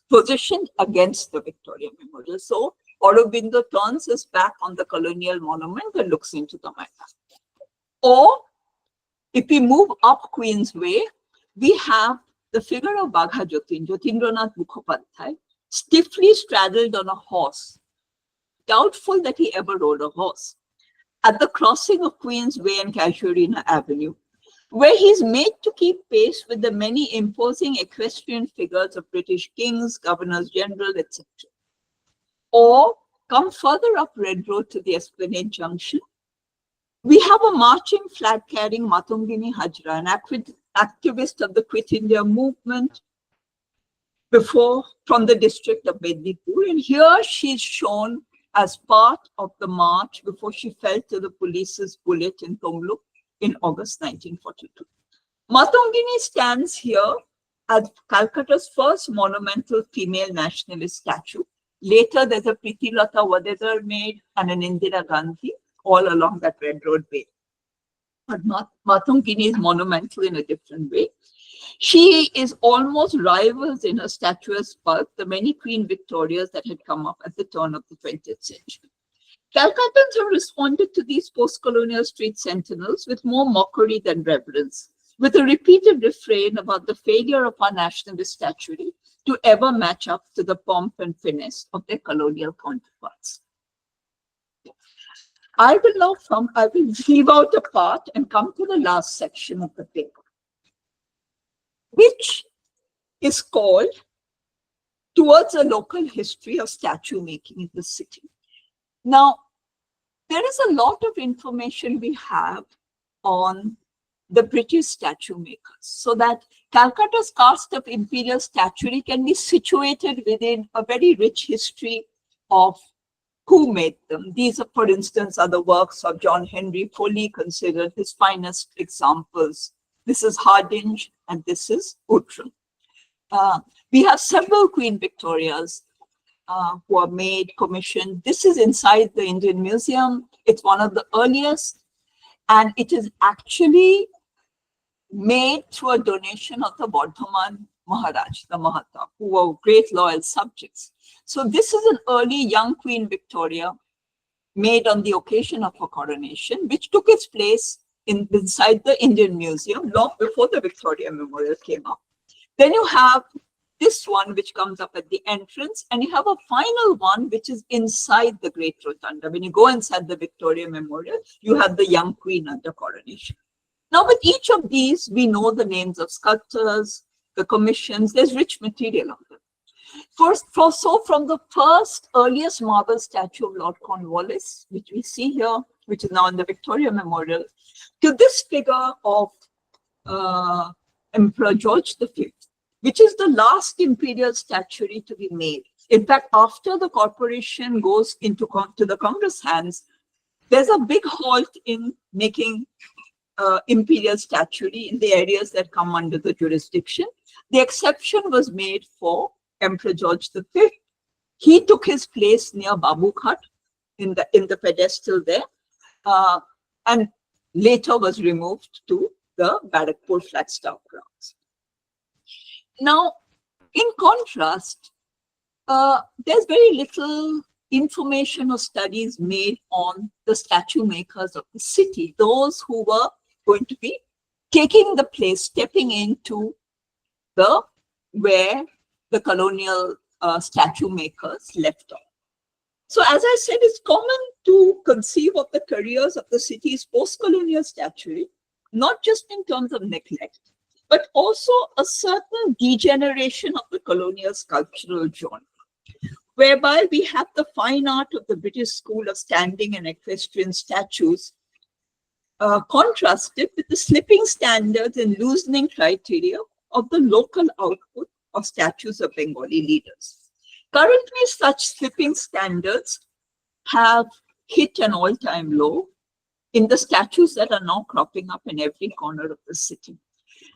positioned against the Victoria Memorial. So Aurobindo turns his back on the colonial monument and looks into the Maidan. Or if we move up Queen's Way, we have the figure of Bagha Jotindranath Mukhopadhyay, stiffly straddled on a horse. Doubtful that he ever rode a horse. At the crossing of Queen's Way and Casuarina Avenue, where he's made to keep pace with the many imposing equestrian figures of British kings, governors general, etc. Or come further up Red Road to the Esplanade Junction, we have a marching flag-carrying Matungini Hajra, an activist of the Quit India movement from the district of Bednipur. And here she's shown as part of the march before she fell to the police's bullet in Tomluk in August 1942. Matungini stands here as Calcutta's first monumental female nationalist statue. Later, there's a Pritilata Vadedar made and an Indira Gandhi all along that Red Road way. But Matungini is monumental in a different way. She is almost rivals in her statuesque bulk the many Queen Victorias that had come up at the turn of the 20th century. Calcuttans have responded to these post-colonial street sentinels with more mockery than reverence, with a repeated refrain about the failure of our nationalist statuary to ever match up to the pomp and finesse of their colonial counterparts. I will leave out a part and come to the last section of the paper, which is called Towards a Local History of Statue Making in the City. Now, there is a lot of information we have on the British statue makers, so that Calcutta's cast of imperial statuary can be situated within a very rich history of who made them. These, for instance, are the works of John Henry Foley, considered his finest examples. This is Hardinge and this is Outram. We have several Queen Victorias who are made, commissioned. This is inside the Indian Museum. It's one of the earliest, and it is actually made through a donation of the Bardhaman Maharaj, the Mahata, who were great loyal subjects. So this is an early young Queen Victoria made on the occasion of her coronation, which took its place inside the Indian Museum long before the Victoria Memorial came up. Then you have this one, which comes up at the entrance, and you have a final one, which is inside the Great Rotunda. When you go inside the Victoria Memorial, you have the young queen under coronation. Now, with each of these, we know the names of sculptors, the commissions. There's rich material on them. So from the first earliest marble statue of Lord Cornwallis, which we see here, which is now in the Victoria Memorial, to this figure of Emperor George V, which is the last imperial statuary to be made. In fact, after the corporation goes into to the Congress hands, there's a big halt in making imperial statuary in the areas that come under the jurisdiction. The exception was made for Emperor George V. He took his place near Babu Ghat in the pedestal there, and later was removed to the Barakpur Flagstaff grounds. Now, in contrast, there's very little information or studies made on the statue makers of the city, those who were going to be taking the place, stepping into where the colonial statue makers left off. So as I said, it's common to conceive of the careers of the city's post-colonial statuary, not just in terms of neglect, but also a certain degeneration of the colonial sculptural genre, whereby we have the fine art of the British school of standing and equestrian statues contrasted with the slipping standards and loosening criteria of the local output of statues of Bengali leaders. Currently, such slipping standards have hit an all-time low in the statues that are now cropping up in every corner of the city.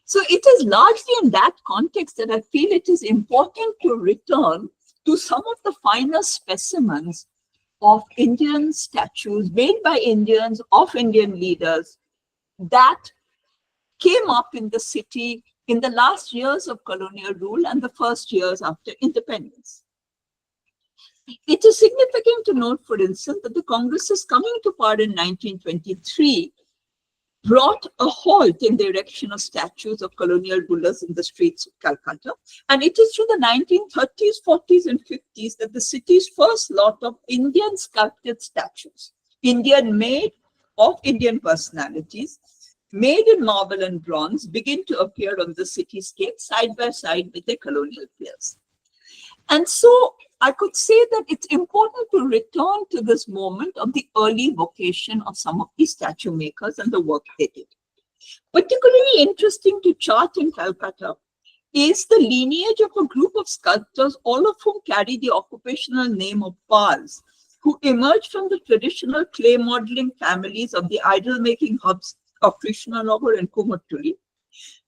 So it is largely in that context that I feel it is important to return to some of the finer specimens of Indian statues made by Indians of Indian leaders that came up in the city in the last years of colonial rule and the first years after independence. It is significant to note, for instance, that the Congress's coming to power in 1923 brought a halt in the erection of statues of colonial rulers in the streets of Calcutta. And it is through the 1930s, 40s, and 50s that the city's first lot of Indian sculpted statues, Indian made of Indian personalities, made in marble and bronze, begin to appear on the cityscape side by side with their colonial peers. And so I could say that it's important to return to this moment of the early vocation of some of these statue makers and the work they did. Particularly interesting to chart in Calcutta is the lineage of a group of sculptors, all of whom carry the occupational name of Pals, who emerged from the traditional clay modeling families of the idol-making hubs of Krishnanagar and Kumatuli,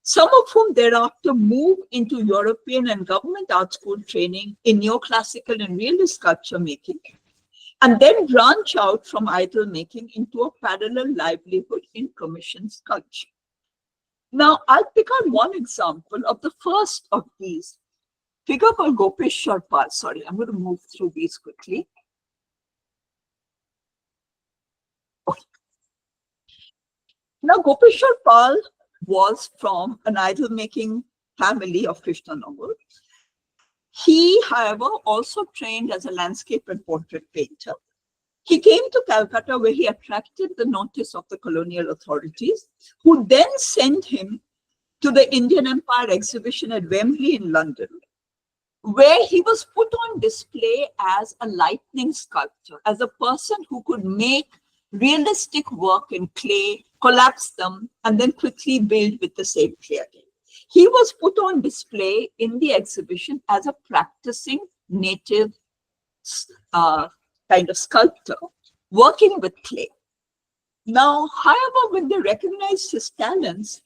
some of whom thereafter moved into European and government art school training in neoclassical and realist sculpture making, and then branch out from idol making into a parallel livelihood in commissioned sculpture. Now, I'll pick out one example of the first of these, figure called Gopeshwar Pal. Sorry, I'm going to move through these quickly. Okay. Now, Gopeshwar Pal was from an idol-making family of Krishnanagar. He, however, also trained as a landscape and portrait painter. He came to Calcutta, where he attracted the notice of the colonial authorities, who then sent him to the Indian Empire exhibition at Wembley in London, where he was put on display as a lightning sculptor, as a person who could make realistic work in clay, collapse them, and then quickly build with the same clay again. He was put on display in the exhibition as a practicing native kind of sculptor, working with clay. Now, however, when they recognized his talents,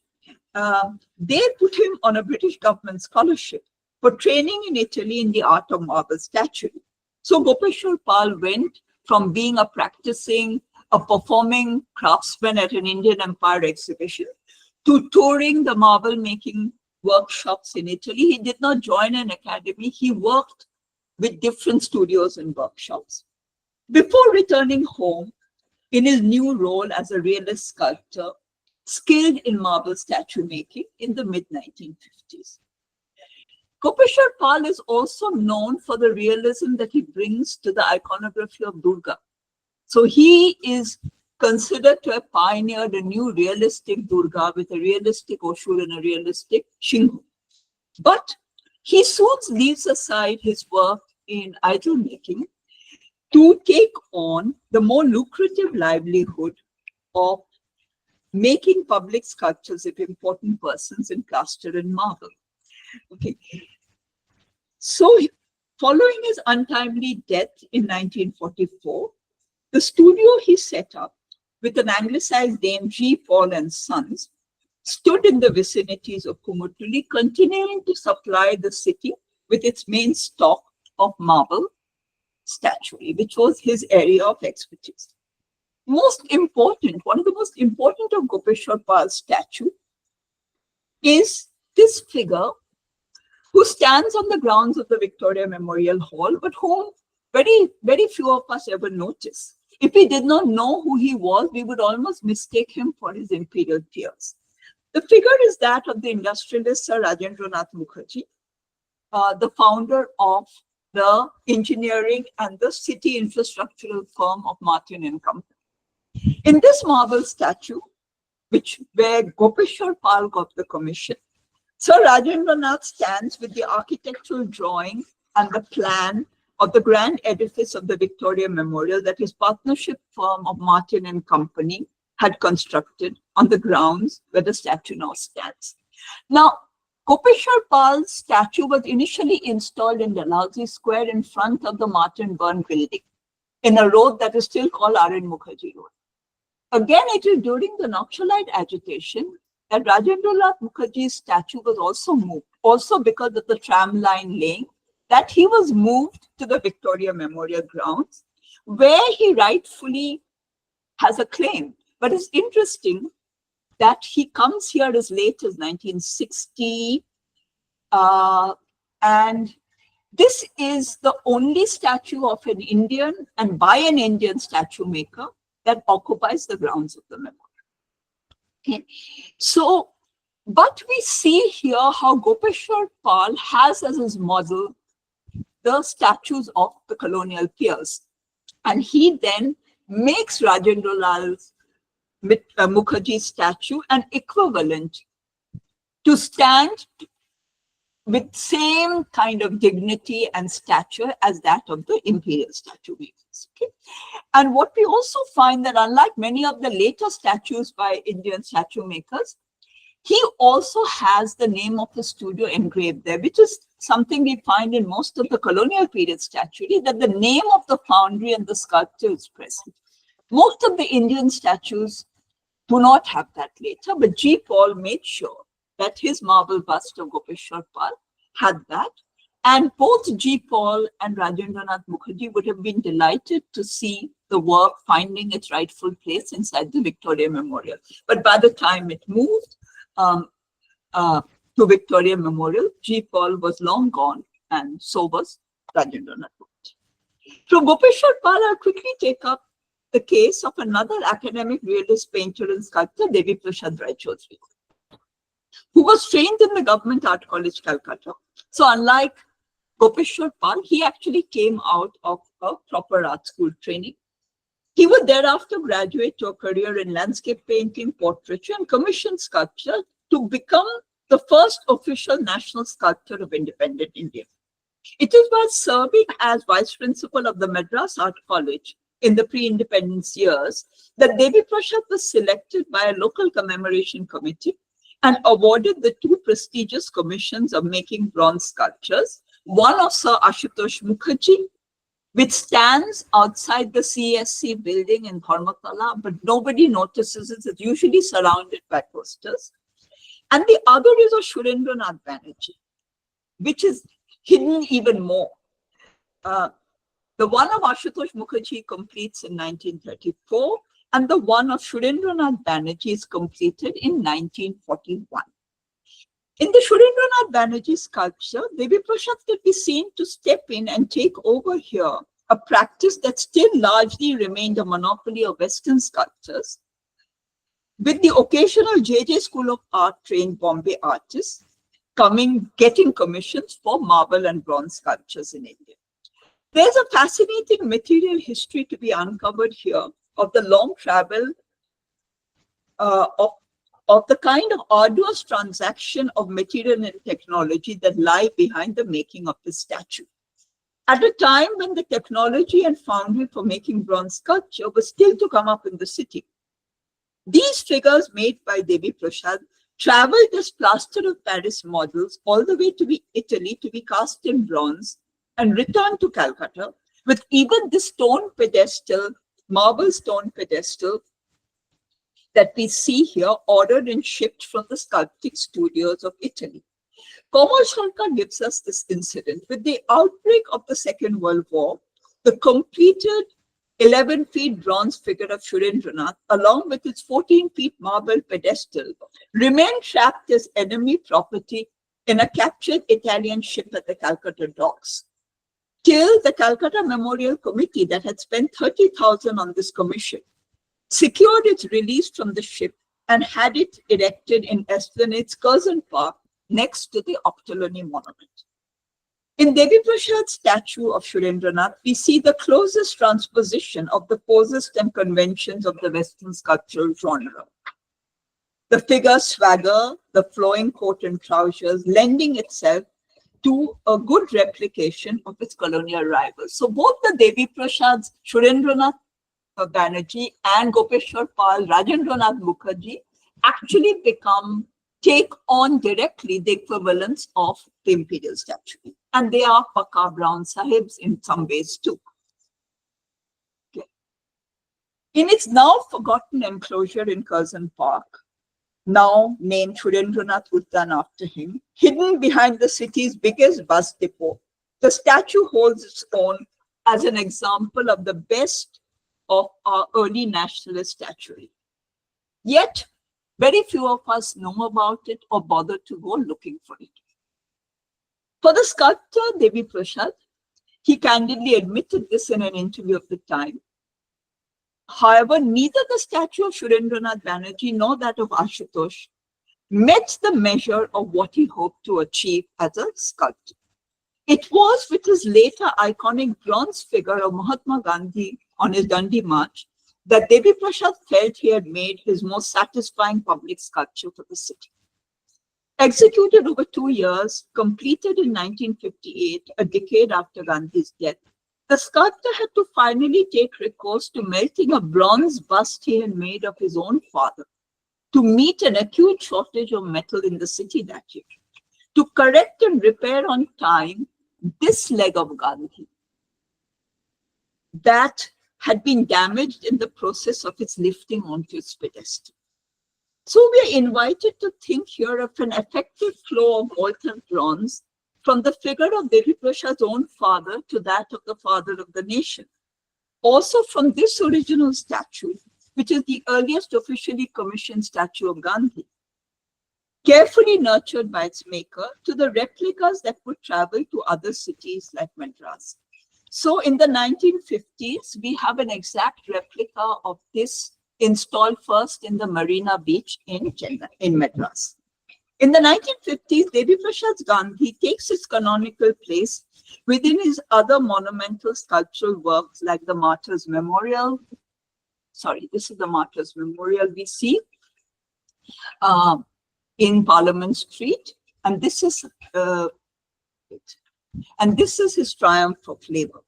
they put him on a British government scholarship for training in Italy in the art of marble statuary. So Gopeshwar Pal went from being a practicing, a performing craftsman at an Indian Empire exhibition to touring the marble making workshops in Italy. He did not join an academy. He worked with different studios and workshops before returning home in his new role as a realist sculptor, skilled in marble statue making in the mid-1950s. Gopeshwar Pal is also known for the realism that he brings to the iconography of Durga. So he is considered to have pioneered a new realistic Durga with a realistic Ashur and a realistic Shinghu. But he soon leaves aside his work in idol making to take on the more lucrative livelihood of making public sculptures of important persons in plaster and marble. Okay. So, following his untimely death in 1944, the studio he set up with an anglicized name, G. Paul and Sons, stood in the vicinities of Kumutuli, continuing to supply the city with its main stock of marble statuary, which was his area of expertise. Most important, one of the most important of Gopeshwar Pal's statue is this figure who stands on the grounds of the Victoria Memorial Hall, but whom very, very few of us ever notice. If we did not know who he was, we would almost mistake him for his imperial peers. The figure is that of the industrialist Sir Rajendranath Mukherjee, the founder of the engineering and the city infrastructural firm of Martin and Company. In this marble statue, where Gopeshwar Pal got the commission, Sir Rajendranath stands with the architectural drawing and the plan of the grand edifice of the Victoria Memorial that his partnership firm of Martin and Company had constructed on the grounds where the statue now stands. Now, Gopeshwar Pal's statue was initially installed in Dalhousie Square in front of the Martin Byrne building in a road that is still called R.N. Mukherjee Road. Again, it is during the Naxalite agitation that Rajendranath Mukherjee's statue was also moved, also because of the tram line laying, that he was moved to the Victoria Memorial grounds, where he rightfully has a claim. But it's interesting that he comes here as late as 1960, and this is the only statue of an Indian and by an Indian statue maker that occupies the grounds of the memorial. Okay. So, but we see here how Gopeshwar Pal has as his model the statues of the colonial peers. And he then makes Rajendranath Mukherjee's statue an equivalent to stand with same kind of dignity and stature as that of the imperial statue makers. Okay? And what we also find that unlike many of the later statues by Indian statue makers, he also has the name of the studio engraved there, which is something we find in most of the colonial period statuary, that the name of the foundry and the sculptor is present. Most of the Indian statues do not have that later, but G. Paul made sure that his marble bust of Gopeshwar Pal had that. And both G. Paul and Rajendranath Mukherjee would have been delighted to see the work finding its rightful place inside the Victoria Memorial. But by the time it moved to Victoria Memorial, G. Paul was long gone, and so was Rajendranath Mukherjee. From Gopeshwar Pal, I'll quickly take up the case of another academic realist painter and sculptor, Devi Prasad Rai Chaudhary, who was trained in the Government Art College, Calcutta. So unlike Gopeshwar Pal, he actually came out of a proper art school training. He would thereafter graduate to a career in landscape painting, portraiture, and commissioned sculpture to become the first official national sculptor of independent India. It is while serving as vice principal of the Madras Art College in the pre-independence years that Devi Prasad was selected by a local commemoration committee and awarded the two prestigious commissions of making bronze sculptures, one of Sir Ashutosh Mukherjee, which stands outside the CSC building in Dharmatala, but nobody notices it. It's usually surrounded by posters. And the other is of Surendranath Banerjee, which is hidden even more. The one of Ashutosh Mukherjee completes in 1934, and the one of Surendranath Banerjee is completed in 1941. In the Surendranath Banerjee sculpture, Devi Prasad could be seen to step in and take over here a practice that still largely remained a monopoly of Western sculptors, with the occasional JJ School of Art trained Bombay artists getting commissions for marble and bronze sculptures in India. There's a fascinating material history to be uncovered here of the long travel of the kind of arduous transaction of material and technology that lie behind the making of this statue. At a time when the technology and foundry for making bronze sculpture was still to come up in the city, these figures made by Devi Prasad traveled as plaster of Paris models all the way to Italy to be cast in bronze and returned to Calcutta with even the stone pedestal, marble stone pedestal that we see here, ordered and shipped from the sculpting studios of Italy. Komal gives us this incident. With the outbreak of the Second World War, the completed 11-feet bronze figure of Surendranath, along with its 14-feet marble pedestal, remained trapped as enemy property in a captured Italian ship at the Calcutta docks, till the Calcutta Memorial Committee, that had spent 30,000 on this commission, secured its release from the ship and had it erected in Esplanade's Curzon Park next to the Optoloni monument. In Devi Prasad's statue of Surendranath, we see the closest transposition of the poses and conventions of the Western sculptural genre. The figure swagger, the flowing coat and trousers, lending itself to a good replication of its colonial rivals. So both the Devi Prasad's Surendranath Banerjee and Gopeshwar Pal, Rajendranath Mukherjee actually take on directly the equivalence of the imperial statue. And they are Pakka Brown Sahibs in some ways too. Okay. In its now forgotten enclosure in Curzon Park, now named Surendranath Udyan after him, hidden behind the city's biggest bus depot, the statue holds its own as an example of the best of our early nationalist statuary. Yet, very few of us know about it or bother to go looking for it. For the sculptor Devi Prasad, he candidly admitted this in an interview of the time. However, neither the statue of Surendranath Banerjee nor that of Ashutosh met the measure of what he hoped to achieve as a sculptor. It was with his later iconic bronze figure of Mahatma Gandhi on his Dandi March that Devi Prasad felt he had made his most satisfying public sculpture for the city. Executed over 2 years, completed in 1958, a decade after Gandhi's death, the sculptor had to finally take recourse to melting a bronze bust he had made of his own father to meet an acute shortage of metal in the city that year, to correct and repair on time this leg of Gandhi that had been damaged in the process of its lifting onto its pedestal. So we are invited to think here of an effective flow of molten bronze from the figure of Devi Prasad's own father to that of the father of the nation. Also from this original statue, which is the earliest officially commissioned statue of Gandhi, carefully nurtured by its maker, to the replicas that would travel to other cities like Madras. So in the 1950s, we have an exact replica of this installed first in the Marina Beach in Chennai, in Madras. In the 1950s, Devi Prasad's Gandhi takes its canonical place within his other monumental sculptural works like the Martyrs Memorial. Sorry, this is the Martyrs Memorial we see in Parliament Street, and this is his triumph of labor.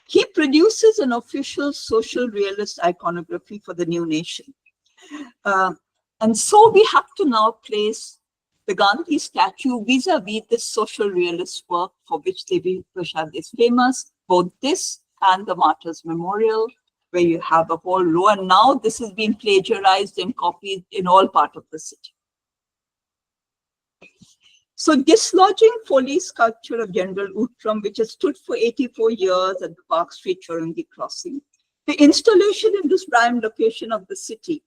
He produces an official social realist iconography for the new nation. And so we have to now place the Gandhi statue vis-a-vis this social realist work for which Devi Prasad is famous, both this and the Martyrs Memorial, where you have a whole row. And now this has been plagiarized and copied in all parts of the city. So dislodging Foley's sculpture of General Outram, which has stood for 84 years at the Park Street Chowrangi crossing, the installation in this prime location of the city's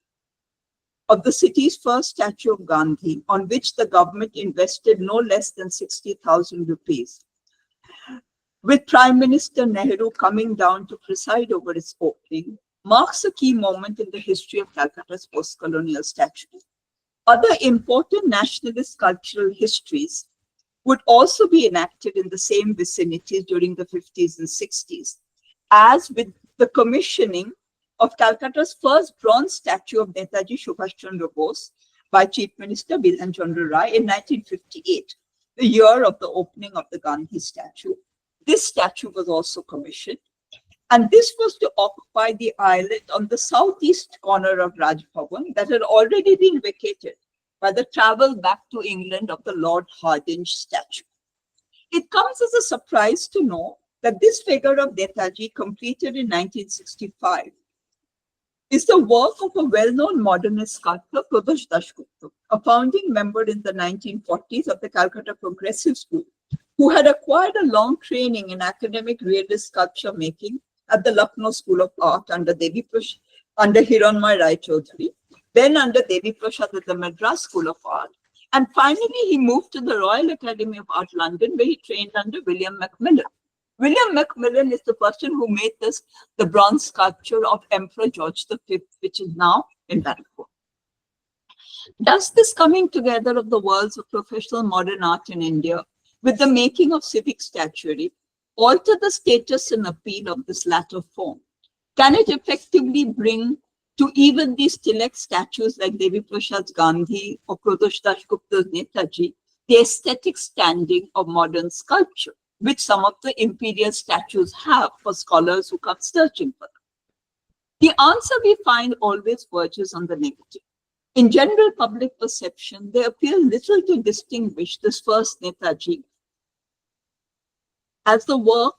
first statue of Gandhi, on which the government invested no less than 60,000 rupees, with Prime Minister Nehru coming down to preside over its opening, marks a key moment in the history of Calcutta's post-colonial statuary. Other important nationalist cultural histories would also be enacted in the same vicinities during the 50s and 60s, as with the commissioning of Calcutta's first bronze statue of Netaji Subhash Chandra Bose by Chief Minister Bilan Chandra Rai in 1958, the year of the opening of the Gandhi statue. This statue was also commissioned, and this was to occupy the island on the southeast corner of Raj Bhavan that had already been vacated by the travel back to England of the Lord Hardinge statue. It comes as a surprise to know that this figure of Netaji, completed in 1965, is the work of a well-known modernist sculptor, Guha-Thakurta-Statues, a founding member in the 1940s of the Calcutta Progressive School, who had acquired a long training in academic realist sculpture making at the Lucknow School of Art under Hiranmay Rai Chaudhary, then under Devi Prasad at the Madras School of Art. And finally, he moved to the Royal Academy of Art, London, where he trained under William Macmillan. William Macmillan is the person who made the bronze sculpture of Emperor George V, which is now in Bangalore. Does this coming together of the worlds of professional modern art in India with the making of civic statuary alter the status and appeal of this latter form? Can it effectively bring to even these select statues like Devi Prasad's Gandhi or Guha-Thakurta-Statues' Netaji the aesthetic standing of modern sculpture, which some of the imperial statues have for scholars who come searching for them? The answer we find always verges on the negative. In general public perception, there appears little to distinguish this first Netaji as the work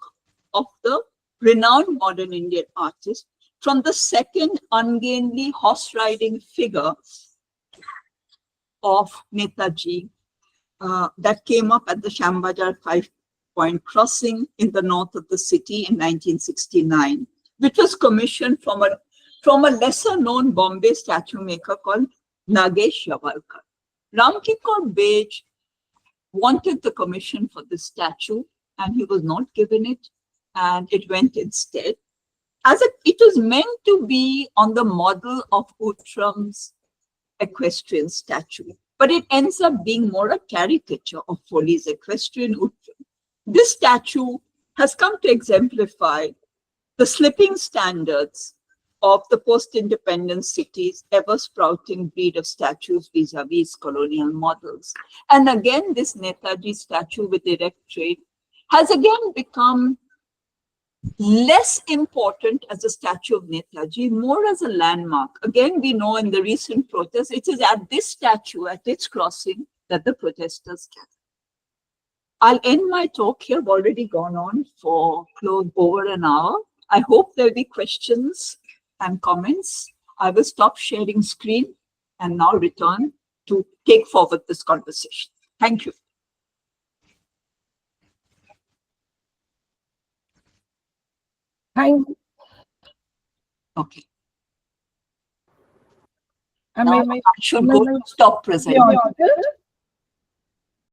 of the renowned modern Indian artist from the second ungainly horse-riding figure of Netaji that came up at the Shambajar 5-point crossing in the north of the city in 1969, which was commissioned from a lesser-known Bombay statue maker called Nagesh Yavalkar. Ramkinkar Bej wanted the commission for this statue, and he was not given it, and it went instead. It was meant to be on the model of Outram's equestrian statue, but it ends up being more a caricature of Foley's equestrian Outram. This statue has come to exemplify the slipping standards of the post-independence cities' ever-sprouting breed of statues vis-a-vis colonial models. And again, this Netaji statue with erect trade has again become less important as a statue of Netaji, more as a landmark. Again, we know in the recent protests, it is at this statue, at its crossing, that the protesters gather. I'll end my talk here. I've already gone on for close over an hour. I hope there'll be questions and comments. I will stop sharing screen and now return to take forward this conversation. Thank you. Thank you. Okay. I Now I should go to stop presenting.